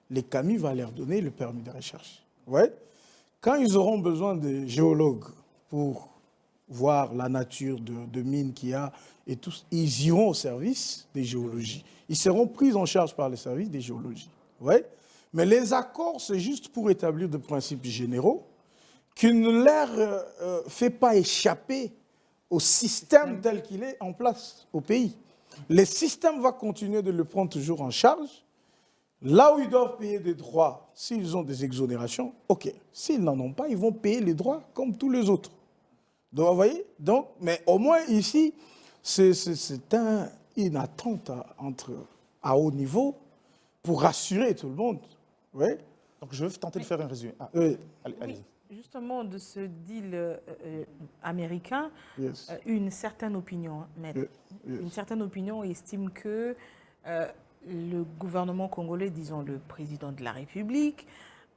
D: Les CAMI vont leur donner le permis de recherche. Ouais. Quand ils auront besoin de géologues pour voir la nature de mines qu'il y a et tout, ils iront au service des géologies. Ils seront pris en charge par le service des géologies. Ouais. Mais les accords, c'est juste pour établir des principes généraux qui ne leur fait pas échapper au système tel qu'il est en place au pays. Le système va continuer de le prendre toujours en charge. Là où ils doivent payer des droits, s'ils ont des exonérations, ok. S'ils n'en ont pas, ils vont payer les droits comme tous les autres. Donc, vous voyez? Donc, mais au moins ici, c'est une attente à haut niveau pour rassurer tout le monde. Oui.
A: Donc je vais tenter de faire un résumé. Ah,
D: Oui.
A: allez-y.
B: Justement, de ce deal américain,
D: Yes.
B: une certaine opinion, maître,
D: Yes.
B: une certaine opinion estime que le gouvernement congolais, disons le président de la République,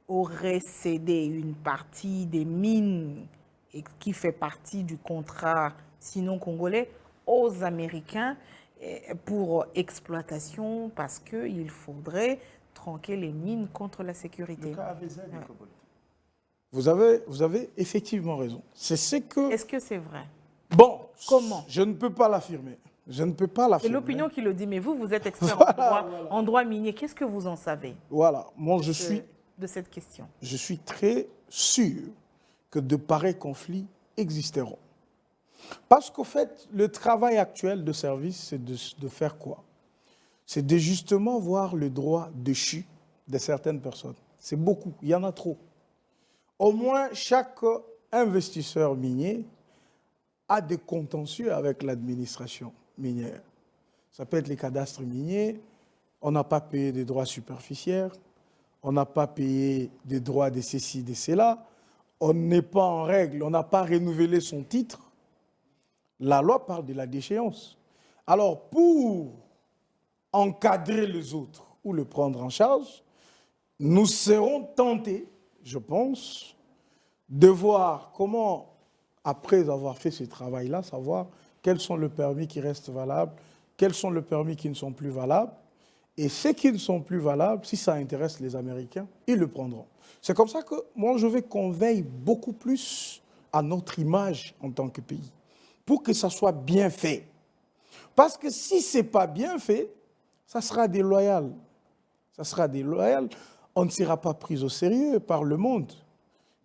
B: aurait cédé une partie des mines qui fait partie du contrat sinon congolais aux Américains pour exploitation parce qu'il faudrait tranquer les mines contre la sécurité.
A: Le cas AVZ et Cobalt.
D: Vous avez effectivement raison. C'est ce que...
B: Est-ce que c'est vrai?
D: Bon,
B: Comment?
D: je ne peux pas l'affirmer. Je ne peux pas
B: C'est
D: l'affirmer.
B: l'opinion qui le dit, mais vous êtes expert en droit minier. Qu'est-ce que vous en savez
D: Voilà, moi
B: de cette question?
D: je suis très sûr que de pareils conflits existeront. Parce qu'au fait, le travail actuel de service, c'est de faire quoi? C'est de justement voir le droit déchu de certaines personnes. C'est beaucoup, il y en a trop. Au moins, chaque investisseur minier a des contentieux avec l'administration minière. Ça peut être les cadastres miniers, on n'a pas payé des droits superficiaires, on n'a pas payé des droits des ceci, des cela, on n'est pas en règle, on n'a pas renouvelé son titre. La loi parle de la déchéance. Alors, pour encadrer les autres ou le prendre en charge, nous serons tentés, je pense, de voir comment, après avoir fait ce travail-là, savoir quels sont les permis qui restent valables, quels sont les permis qui ne sont plus valables. Et ceux qui ne sont plus valables, si ça intéresse les Américains, ils le prendront. C'est comme ça que moi, je veux qu'on veille beaucoup plus à notre image en tant que pays, pour que ça soit bien fait. Parce que si ce n'est pas bien fait, ça sera déloyal. Ça sera déloyal. On ne sera pas pris au sérieux par le monde.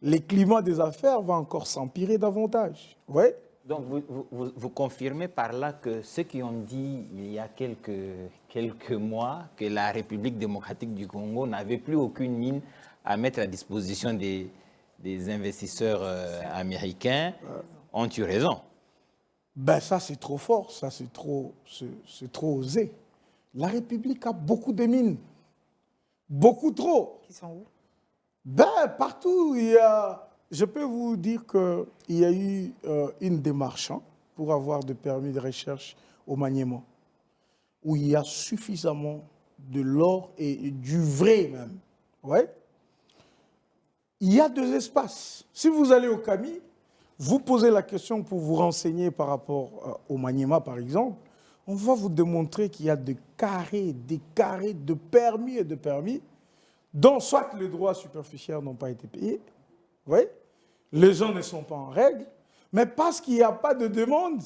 D: Le climat des affaires va encore s'empirer davantage. Ouais.
C: Donc, vous confirmez par là que ceux qui ont dit il y a quelques mois que la République démocratique du Congo n'avait plus aucune mine à mettre à disposition des investisseurs américains ont eu raison.
D: Ben ça, c'est trop fort, ça, c'est trop osé. La République a beaucoup de mines. Beaucoup trop.
B: Qui sont où?
D: Ben, partout, il y a... Je peux vous dire qu'il y a eu une démarche pour avoir des permis de recherche au Maniema, où il y a suffisamment de l'or et du vrai même. Ouais. Il y a 2 espaces. Si vous allez au Kami, vous posez la question pour vous renseigner par rapport au Maniema, par exemple, on va vous démontrer qu'il y a des carrés de permis et de permis, dont soit les droits superficiels n'ont pas été payés, oui, les gens ne sont pas en règle, mais parce qu'il n'y a pas de demande,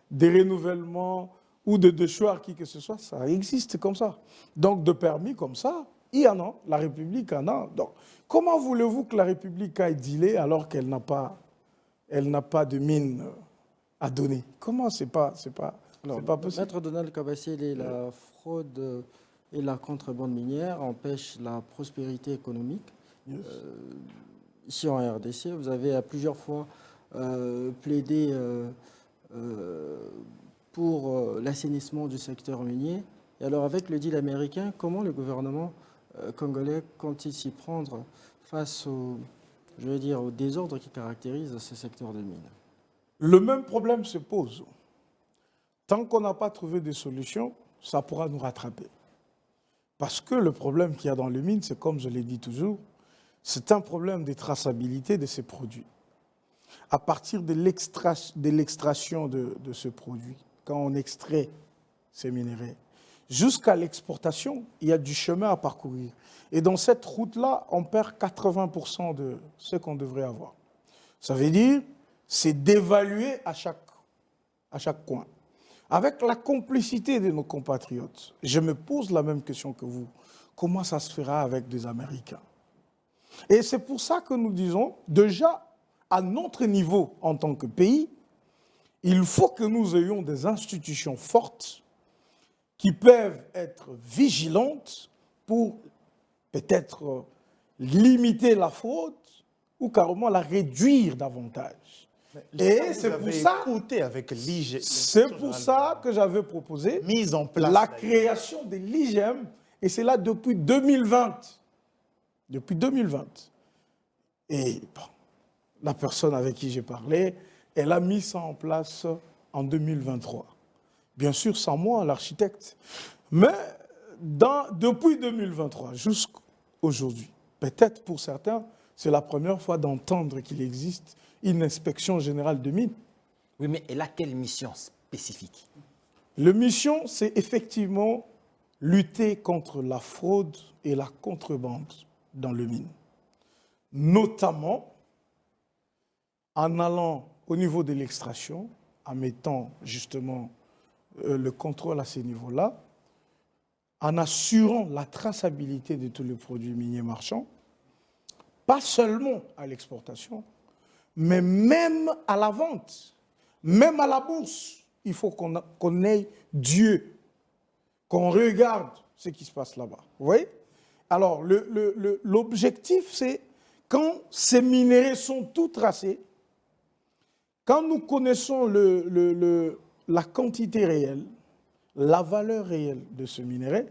D: de renouvellement ou de déchoir qui que ce soit, ça existe comme ça. Donc, de permis comme ça, il y en a, la République en a. Donc, comment voulez-vous que la République aille dealer alors qu'elle n'a pas de mine à donner? Comment c'est pas possible?
E: Maître Donald Kabassiélé, la fraude et la contrebande minière empêchent la prospérité économique.
D: Yes.
E: Ici en RDC, vous avez à plusieurs fois plaidé pour l'assainissement du secteur minier. Et alors avec le deal américain, comment le gouvernement congolais compte-t-il s'y prendre face au désordre qui caractérise ce secteur de mines?
D: Le même problème se pose. Tant qu'on n'a pas trouvé de solution, ça pourra nous rattraper. Parce que le problème qu'il y a dans les mines, c'est comme je l'ai dit toujours, c'est un problème de traçabilité de ces produits. À partir de l'extraction de ce produit, quand on extrait ces minéraux, jusqu'à l'exportation, il y a du chemin à parcourir. Et dans cette route-là, on perd 80% de ce qu'on devrait avoir. Ça veut dire, c'est d'évaluer à chaque coin. Avec la complicité de nos compatriotes, je me pose la même question que vous. Comment ça se fera avec des Américains? Et c'est pour ça que nous disons, déjà, à notre niveau en tant que pays, il faut que nous ayons des institutions fortes qui peuvent être vigilantes pour peut-être limiter la fraude ou carrément la réduire davantage. Et c'est pour ça que j'avais proposé
A: mise en place
D: la création de l'IGM, et c'est là depuis 2020. Depuis 2020. Et bon, la personne avec qui j'ai parlé, elle a mis ça en place en 2023. Bien sûr, sans moi, l'architecte. Mais depuis 2023 jusqu'à aujourd'hui, peut-être pour certains, c'est la première fois d'entendre qu'il existe une inspection générale de mines.
C: Oui, mais elle a quelle mission spécifique?
D: La mission, c'est effectivement lutter contre la fraude et la contrebande dans le mine. Notamment en allant au niveau de l'extraction, en mettant justement le contrôle à ces niveaux-là, en assurant la traçabilité de tous les produits miniers marchands, pas seulement à l'exportation, mais même à la vente, même à la bourse. Il faut qu'on ait Dieu, qu'on regarde ce qui se passe là-bas. Vous voyez? Alors, l'objectif, c'est quand ces minéraux sont tout tracés, quand nous connaissons la quantité réelle, la valeur réelle de ce minerai,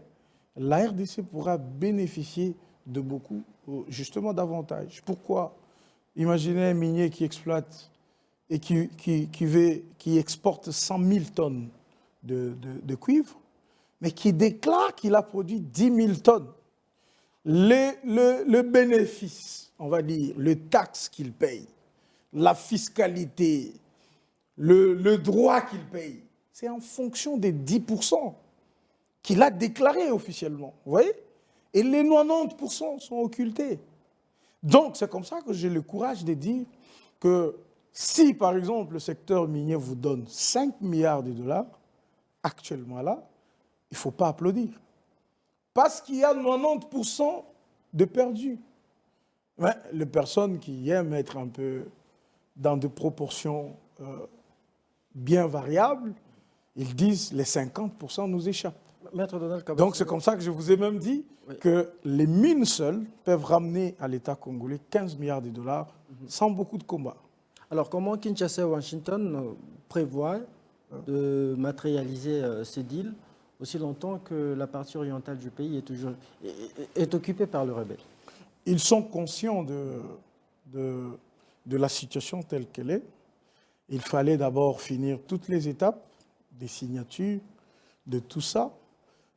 D: la RDC pourra bénéficier de beaucoup, justement, d'avantages. Pourquoi? Imaginez un minier qui exploite et qui exporte 100 000 tonnes de cuivre, mais qui déclare qu'il a produit 10 000 tonnes. Le bénéfice, on va dire, le taxe qu'il paye, la fiscalité, le droit qu'il paye, c'est en fonction des 10% qu'il a déclaré officiellement. Vous voyez? Et les 90% sont occultés. Donc, c'est comme ça que j'ai le courage de dire que si, par exemple, le secteur minier vous donne 5 milliards de dollars, actuellement là, il ne faut pas applaudir. Parce qu'il y a 90% de perdus. Mais les personnes qui aiment être un peu dans des proportions bien variables, ils disent les 50% nous échappent.
E: Maître Donald Kabasele.
D: Donc c'est comme ça que je vous ai même dit que les mines seules peuvent ramener à l'État congolais 15 milliards de dollars sans beaucoup de combats.
E: Alors, comment Kinshasa et Washington prévoient de matérialiser ces deals aussi longtemps que la partie orientale du pays est occupée par le rebelle?
D: Ils sont conscients de la situation telle qu'elle est. Il fallait d'abord finir toutes les étapes des signatures, de tout ça.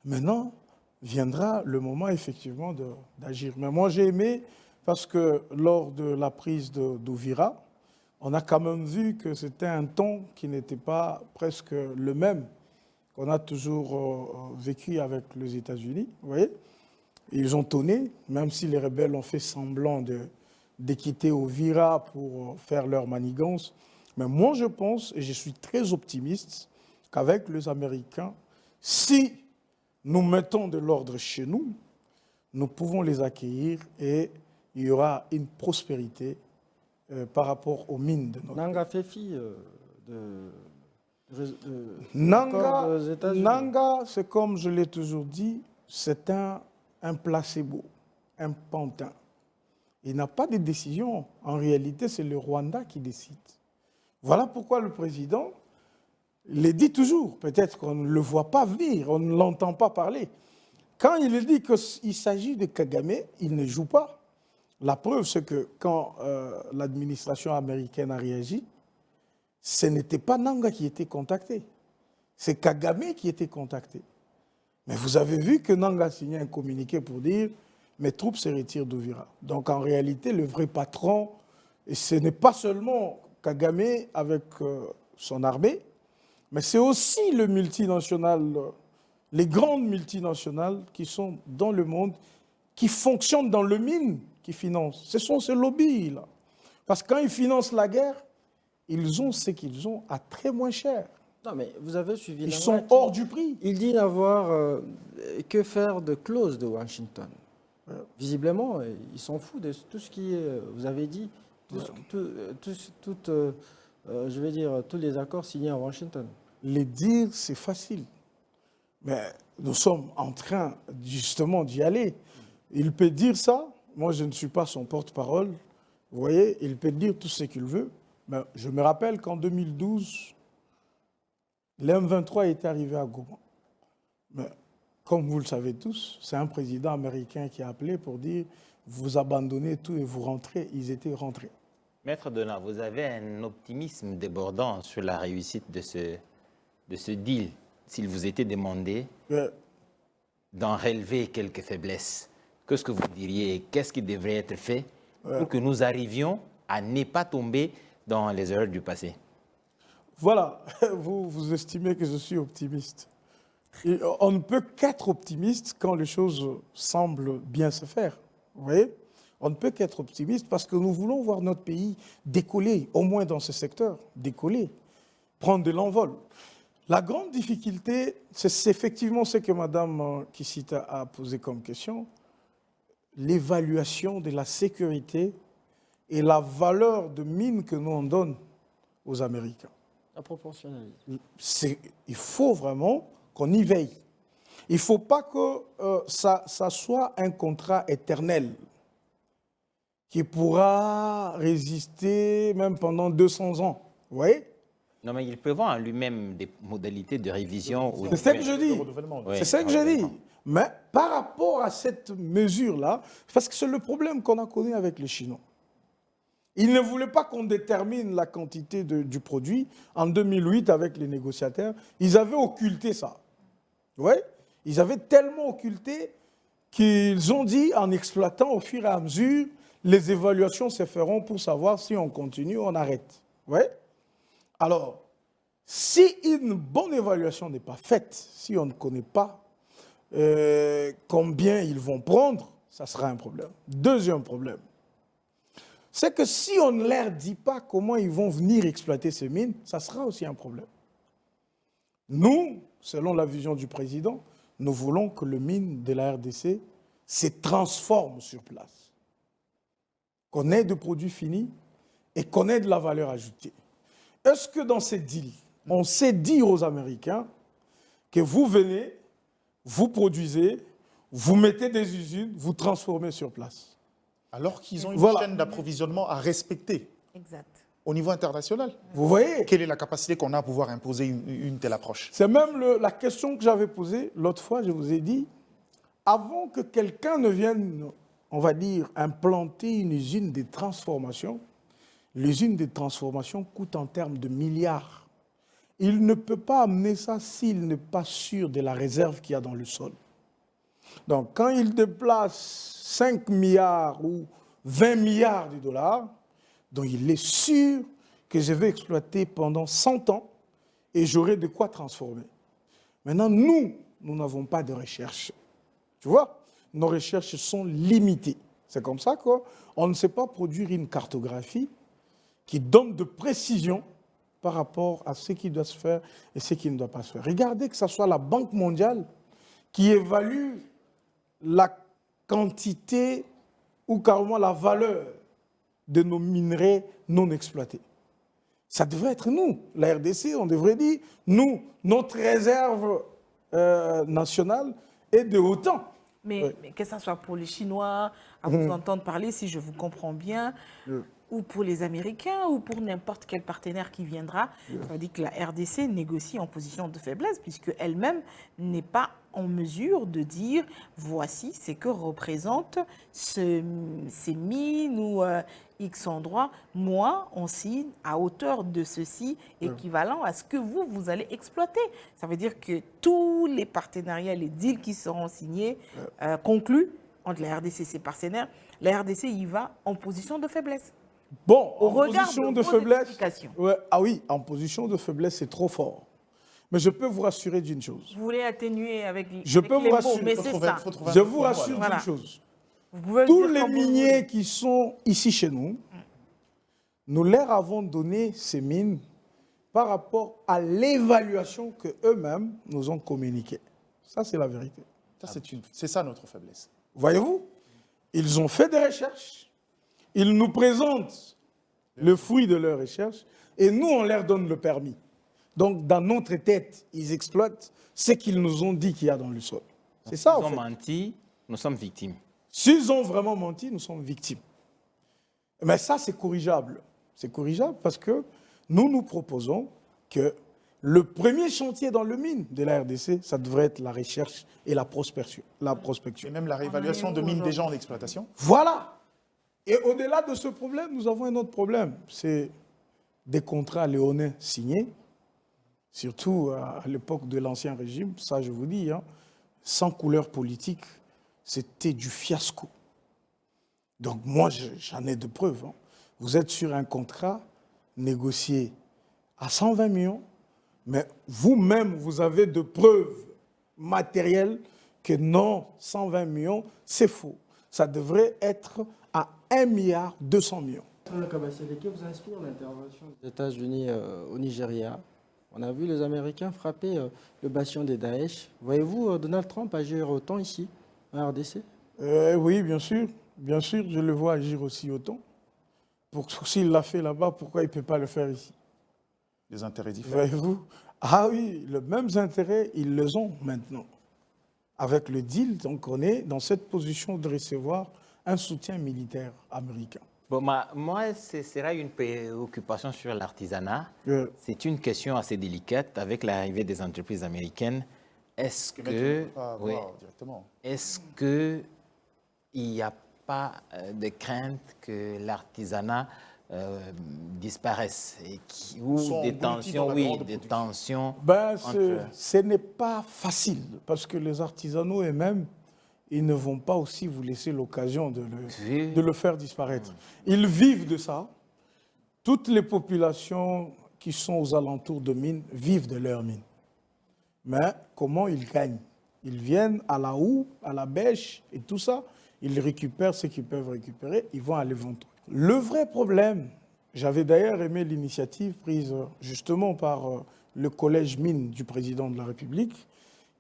D: Maintenant, viendra le moment effectivement d'agir. Mais moi, j'ai aimé parce que lors de la prise d'Ouvira, on a quand même vu que c'était un ton qui n'était pas presque le même qu'on a toujours vécu avec les États-Unis. Vous voyez? Ils ont tonné, même si les rebelles ont fait semblant de quitter Ouvira pour faire leur manigance. Mais moi, je pense, et je suis très optimiste, qu'avec les Américains, si nous mettons de l'ordre chez nous, nous pouvons les accueillir et il y aura une prospérité par rapport aux mines de notre
E: Nanga fait fi
D: Nanga, c'est comme je l'ai toujours dit, c'est un placebo, un pantin. Il n'a pas de décision. En réalité, c'est le Rwanda qui décide. Voilà pourquoi le président le dit toujours. Peut-être qu'on ne le voit pas venir, on ne l'entend pas parler. Quand il dit qu'il s'agit de Kagame, il ne joue pas. La preuve, c'est que quand l'administration américaine a réagi, ce n'était pas Nanga qui était contacté. C'est Kagame qui était contacté. Mais vous avez vu que Nanga a signé un communiqué pour dire « mes troupes se retirent d'Ouvira ». Donc en réalité, le vrai patron, et ce n'est pas seulement Kagame avec son armée, mais c'est aussi le multinational, les grandes multinationales qui sont dans le monde, qui fonctionnent dans le mine, qui financent. Ce sont ces lobbies-là. Parce que quand ils financent la guerre, ils ont ce qu'ils ont à très moins cher.
E: Non, mais vous avez suivi.
D: Ils sont hors du prix.
E: Il dit n'avoir que faire de clauses de Washington. Visiblement, il s'en fout de tout ce qui est, vous avez dit, je vais dire, tous les accords signés à Washington.
D: Les dire, c'est facile. Mais nous sommes en train justement d'y aller. Il peut dire ça. Moi, je ne suis pas son porte-parole. Vous voyez, il peut dire tout ce qu'il veut. Mais je me rappelle qu'en 2012, l'M23 est arrivé à Goma. Mais comme vous le savez tous, c'est un président américain qui a appelé pour dire « vous abandonnez tout et vous rentrez. Ils étaient rentrés.
C: Maître Donald, vous avez un optimisme débordant sur la réussite de ce deal. S'il vous était demandé d'en relever quelques faiblesses, qu'est-ce que vous diriez? Qu'est-ce qui devrait être fait pour que nous arrivions à ne pas tomber dans les erreurs du passé?
D: Voilà, vous estimez que je suis optimiste. Et on ne peut qu'être optimiste quand les choses semblent bien se faire. Vous voyez? On ne peut qu'être optimiste parce que nous voulons voir notre pays décoller, au moins dans ce secteur, décoller, prendre de l'envol. La grande difficulté, c'est effectivement ce que Mme Kissita a posé comme question, l'évaluation de la sécurité et la valeur de mine que nous on donne aux Américains.
E: La proportionnalité.
D: Il faut vraiment qu'on y veille. Il ne faut pas que ça soit un contrat éternel qui pourra résister même pendant 200 ans. Vous voyez?
C: Non, mais il prévoit en lui-même des modalités de révision.
D: C'est ça que je dis. C'est ça que je dis. Mais par rapport à cette mesure-là, parce que c'est le problème qu'on a connu avec les Chinois. Ils ne voulaient pas qu'on détermine la quantité du produit. En 2008, avec les négociateurs, ils avaient occulté ça. Vous voyez? Ils avaient tellement occulté qu'ils ont dit, en exploitant au fur et à mesure, les évaluations se feront pour savoir si on continue ou on arrête. Vous voyez? Alors, si une bonne évaluation n'est pas faite, si on ne connaît pas combien ils vont prendre, ça sera un problème. Deuxième problème, c'est que si on ne leur dit pas comment ils vont venir exploiter ces mines, ça sera aussi un problème. Nous, selon la vision du président, nous voulons que le mine de la RDC se transforme sur place. Qu'on ait de produits finis et qu'on ait de la valeur ajoutée. Est-ce que dans ces deals, on sait dire aux Américains que vous venez, vous produisez, vous mettez des usines, vous transformez sur place?
A: Alors qu'ils ont une
D: Voilà.
A: chaîne d'approvisionnement à respecter
B: Exact.
A: au niveau international.
D: Vous voyez?
A: Quelle est la capacité qu'on a à pouvoir imposer une telle approche?
D: C'est même la question que j'avais posée l'autre fois, je vous ai dit, avant que quelqu'un ne vienne, on va dire, implanter une usine de transformation, l'usine de transformation coûte en termes de milliards. Il ne peut pas amener ça s'il n'est pas sûr de la réserve qu'il y a dans le sol. Donc, quand il déplace 5 milliards ou 20 milliards de dollars, donc il est sûr que je vais exploiter pendant 100 ans et j'aurai de quoi transformer. Maintenant, nous n'avons pas de recherche. Tu vois, nos recherches sont limitées. C'est comme ça qu'on ne sait pas produire une cartographie qui donne de précision par rapport à ce qui doit se faire et ce qui ne doit pas se faire. Regardez que ce soit la Banque mondiale qui évalue la quantité ou carrément la valeur de nos minerais non exploités. Ça devrait être nous, la RDC, on devrait dire, nous, notre réserve nationale est de autant.
B: Mais que ce soit pour les Chinois, à vous entendre parler, si je vous comprends bien, ou pour les Américains, ou pour n'importe quel partenaire qui viendra, ça veut dire que la RDC négocie en position de faiblesse, puisque elle-même n'est pas en mesure de dire voici ce que représente ces mines ou X endroits. Moi, on signe à hauteur de ceci, équivalent à ce que vous allez exploiter. Ça veut dire que tous les partenariats, les deals qui seront signés, conclus entre la RDC et ses partenaires, la RDC y va en position de faiblesse.
D: Bon,
B: Au
D: en
B: regard
D: position
B: de
D: de
B: vos
D: faiblesse.
B: explications.
D: Ah oui, en position de faiblesse, c'est trop fort. Mais je peux vous rassurer d'une chose.
B: Vous voulez atténuer avec,
D: Je
B: avec
D: peux
B: les
D: vous
B: mots,
D: rassurer.
B: mais
A: Faut
B: c'est
A: trouver-
B: ça.
A: faut trouver un
D: Je
A: autre
D: vous
A: mot,
D: rassure
A: alors.
B: Voilà.
D: d'une chose.
B: Vous pouvez le
D: Tous
B: dire
D: les
B: comme vous
D: miniers
B: voulez.
D: qui sont ici chez nous, nous leur avons donné ces mines par rapport à l'évaluation qu'eux-mêmes nous ont communiquée. Ça, c'est la vérité.
A: Ça, c'est ça notre faiblesse.
D: Voyez-vous, ils ont fait des recherches, ils nous présentent le fruit de leurs recherches et nous, on leur donne le permis. Donc, dans notre tête, ils exploitent ce qu'ils nous ont dit qu'il y a dans le sol. C'est ça, en
C: Ils ont
D: fait.
C: menti, nous sommes victimes.
D: S'ils ont vraiment menti, nous sommes victimes. Mais ça, c'est corrigeable. C'est corrigeable parce que nous proposons que le premier chantier dans le mine de la RDC, ça devrait être la recherche et la prospection.
A: Et même la réévaluation de mines déjà en exploitation.
D: Voilà. Et au-delà de ce problème, nous avons un autre problème. C'est des contrats léonins signés, surtout à l'époque de l'Ancien Régime, ça je vous dis, hein, sans couleur politique, c'était du fiasco. Donc moi, j'en ai de preuves. Hein. Vous êtes sur un contrat négocié à 120 millions, mais vous-même, vous avez de preuves matérielles que non, 120 millions, c'est faux. Ça devrait être à 1,2 milliard.
E: Donald Kabasele, que vous inspire l'intervention des États-Unis au Nigeria? On a vu les Américains frapper le bastion des Daesh. Voyez-vous Donald Trump agir autant ici, en RDC?
D: Oui, bien sûr. Bien sûr, je le vois agir aussi autant. S'il l'a fait là-bas, pourquoi il ne peut pas le faire ici?
A: Des intérêts différents.
D: Voyez-vous? Ah oui, les mêmes intérêts, ils les ont maintenant. Avec le deal, donc on est dans cette position de recevoir un soutien militaire américain.
C: Bon, moi, ce sera une préoccupation sur l'artisanat. C'est une question assez délicate avec l'arrivée des entreprises américaines. Est-ce qu'il n'y a pas de crainte que l'artisanat disparaisse ou des tensions,
D: ce n'est pas facile parce que les artisanaux eux-mêmes, ils ne vont pas aussi vous laisser l'occasion de le faire disparaître. Ils vivent de ça. Toutes les populations qui sont aux alentours de mines vivent de leurs mines. Mais comment ils gagnent? Ils viennent à la houe, à la bêche et tout ça. Ils récupèrent ce qu'ils peuvent récupérer, ils vont aller vendre. Le vrai problème, j'avais d'ailleurs aimé l'initiative prise justement par le collège mine du président de la République,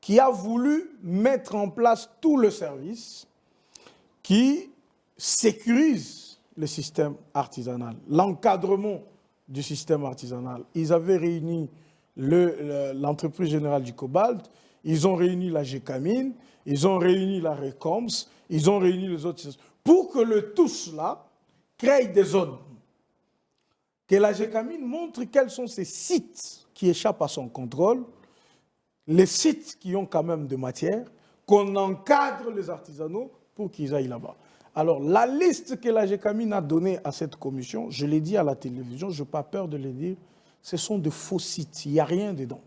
D: qui a voulu mettre en place tout le service qui sécurise le système artisanal, l'encadrement du système artisanal. Ils avaient réuni l'entreprise générale du cobalt, ils ont réuni la GECAMINE, ils ont réuni la RECOMS, ils ont réuni les autres pour que le tout cela crée des zones. Que la GECAMINE montre quels sont ces sites qui échappent à son contrôle, les sites qui ont quand même de matière, qu'on encadre les artisanaux pour qu'ils aillent là-bas. Alors, la liste que la GECAMINE a donnée à cette commission, je l'ai dit à la télévision, je n'ai pas peur de le dire, ce sont de faux sites, il n'y a rien dedans.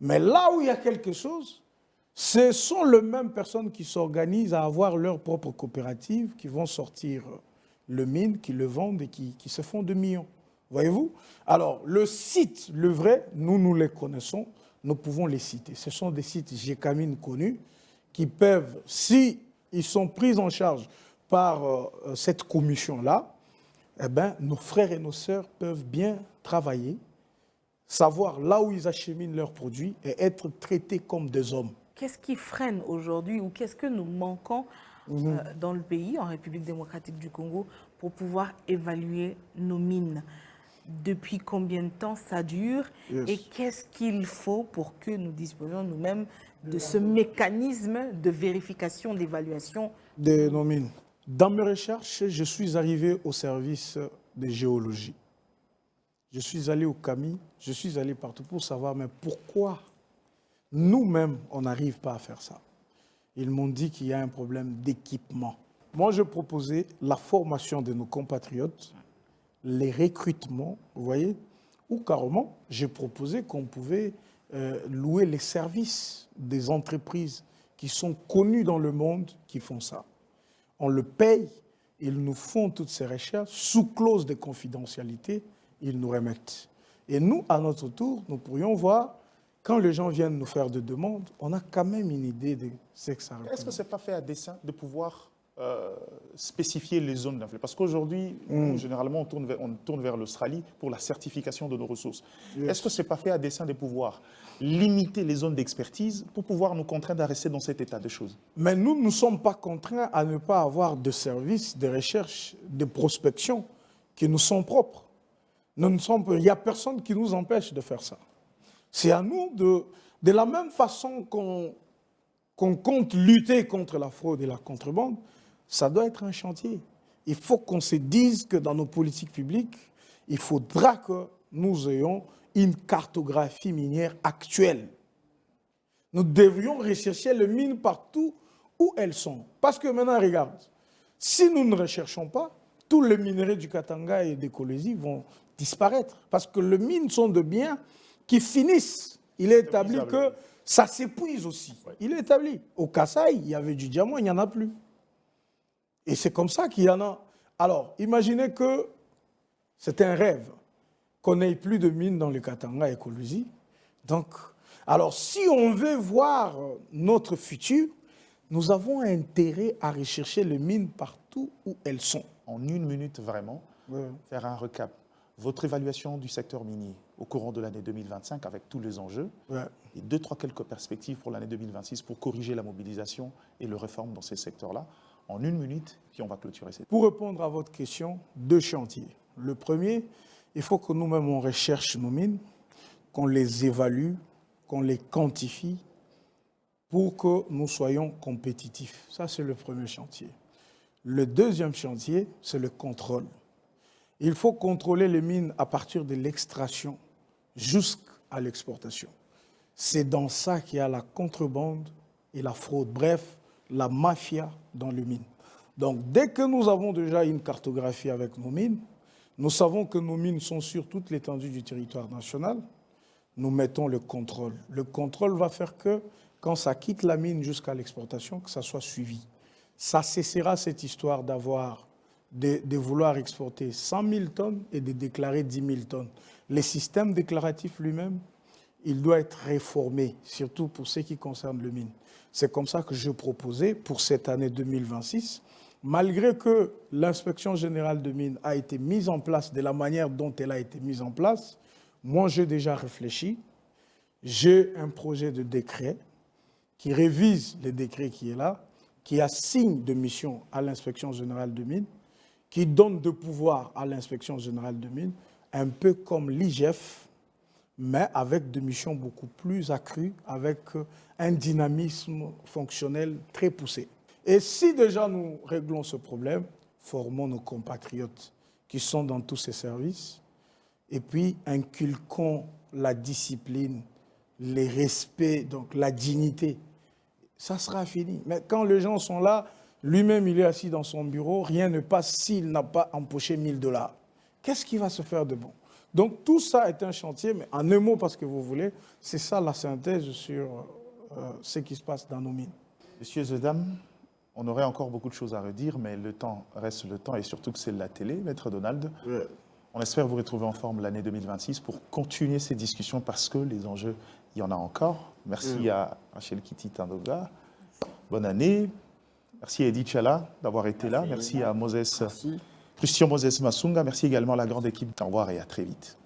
D: Mais là où il y a quelque chose, ce sont les mêmes personnes qui s'organisent à avoir leur propre coopérative, qui vont sortir le mine, qui le vendent et qui se font de millions. Voyez-vous? Alors, le site, le vrai, nous les connaissons, nous pouvons les citer. Ce sont des sites GECAMINE connus qui peuvent, si ils sont pris en charge par cette commission-là, eh bien, nos frères et nos sœurs peuvent bien travailler, savoir là où ils acheminent leurs produits et être traités comme des hommes.
B: Qu'est-ce qui freine aujourd'hui ou qu'est-ce que nous manquons dans le pays, en République démocratique du Congo, pour pouvoir évaluer nos mines? Depuis combien de temps ça dure? Et qu'est-ce qu'il faut pour que nous disposions nous-mêmes de ce mécanisme de vérification, d'évaluation
D: de nos mines? Dans mes recherches, je suis arrivé au service de géologie. Je suis allé au CAMI, je suis allé partout pour savoir mais pourquoi nous-mêmes, on n'arrive pas à faire ça. Ils m'ont dit qu'il y a un problème d'équipement. Moi, je proposais la formation de nos compatriotes, les recrutements, vous voyez, ou carrément, j'ai proposé qu'on pouvait louer les services des entreprises qui sont connues dans le monde qui font ça. On le paye, ils nous font toutes ces recherches, sous clause de confidentialité, ils nous remettent. Et nous, à notre tour, nous pourrions voir, quand les gens viennent nous faire des demandes, on a quand même une idée de ce que ça représente.
A: Est-ce que ce n'est pas fait à dessein de pouvoir spécifier les zones d'influx? Parce qu'aujourd'hui, généralement, on tourne vers l'Australie pour la certification de nos ressources. Est-ce que ce n'est pas fait à dessein de pouvoir limiter les zones d'expertise pour pouvoir nous contraindre à rester dans cet état de choses?
D: Mais nous ne sommes pas contraints à ne pas avoir de services, de recherche, de prospection qui nous sont propres. Il n'y a personne qui nous empêche de faire ça. C'est à nous, de la même façon qu'on compte lutter contre la fraude et la contrebande, ça doit être un chantier. Il faut qu'on se dise que dans nos politiques publiques, il faudra que nous ayons une cartographie minière actuelle. Nous devrions rechercher les mines partout où elles sont. Parce que maintenant, regarde, si nous ne recherchons pas, tous les minerais du Katanga et des Kolwezi vont disparaître. Parce que les mines sont de biens qui finissent. Il est établi que ça s'épuise aussi. Ouais. Il est établi. Au Kasaï, il y avait du diamant, il n'y en a plus. Et c'est comme ça qu'il y en a. Alors, imaginez que c'est un rêve qu'on n'ait plus de mines dans le Katanga et Kolwezi. Donc, alors, si on veut voir notre futur, nous avons intérêt à rechercher les mines partout où elles sont.
A: En 1 minute, vraiment, faire un recap. Votre évaluation du secteur minier au courant de l'année 2025 avec tous les enjeux et 2-3 quelques perspectives pour l'année 2026 pour corriger la mobilisation et le réforme dans ces secteurs-là. En 1 minute, puis on va clôturer cette...
D: Pour répondre à votre question, 2 chantiers. Le premier, il faut que nous-mêmes on recherche nos mines, qu'on les évalue, qu'on les quantifie pour que nous soyons compétitifs. Ça, c'est le premier chantier. Le deuxième chantier, c'est le contrôle. Il faut contrôler les mines à partir de l'extraction jusqu'à l'exportation. C'est dans ça qu'il y a la contrebande et la fraude. Bref, la mafia dans les mines. Donc, dès que nous avons déjà une cartographie avec nos mines, nous savons que nos mines sont sur toute l'étendue du territoire national, nous mettons le contrôle. Le contrôle va faire que, quand ça quitte la mine jusqu'à l'exportation, que ça soit suivi. Ça cessera cette histoire de vouloir exporter 100 000 tonnes et de déclarer 10 000 tonnes. Le système déclaratif lui-même, il doit être réformé, surtout pour ce qui concerne le mine. C'est comme ça que je proposais pour cette année 2026, malgré que l'inspection générale de mines a été mise en place de la manière dont elle a été mise en place, moi j'ai déjà réfléchi, j'ai un projet de décret qui révise le décret qui est là, qui assigne de mission à l'inspection générale de mines, qui donne de pouvoir à l'inspection générale de mines, un peu comme l'IGF, mais avec des missions beaucoup plus accrues, avec un dynamisme fonctionnel très poussé. Et si déjà nous réglons ce problème, formons nos compatriotes qui sont dans tous ces services, et puis inculquons la discipline, les respects, donc la dignité, ça sera fini. Mais quand les gens sont là, lui-même il est assis dans son bureau, rien ne passe s'il n'a pas empoché 1 000 $. Qu'est-ce qui va se faire de bon? Donc tout ça est un chantier, mais en un mot, parce que vous voulez, c'est ça la synthèse sur ce qui se passe dans nos mines.
A: Messieurs et dames, on aurait encore beaucoup de choses à redire, mais le temps reste le temps, et surtout que c'est la télé, Maître Donald.
D: Ouais.
A: On espère vous retrouver en forme l'année 2026 pour continuer ces discussions, parce que les enjeux, il y en a encore. Merci à Rachel Kitty Tandoga. Bonne année. Merci à Edith Chala d'avoir été là. Merci à Christian Moses Massunga. Merci également à la grande équipe. Au revoir et à très vite.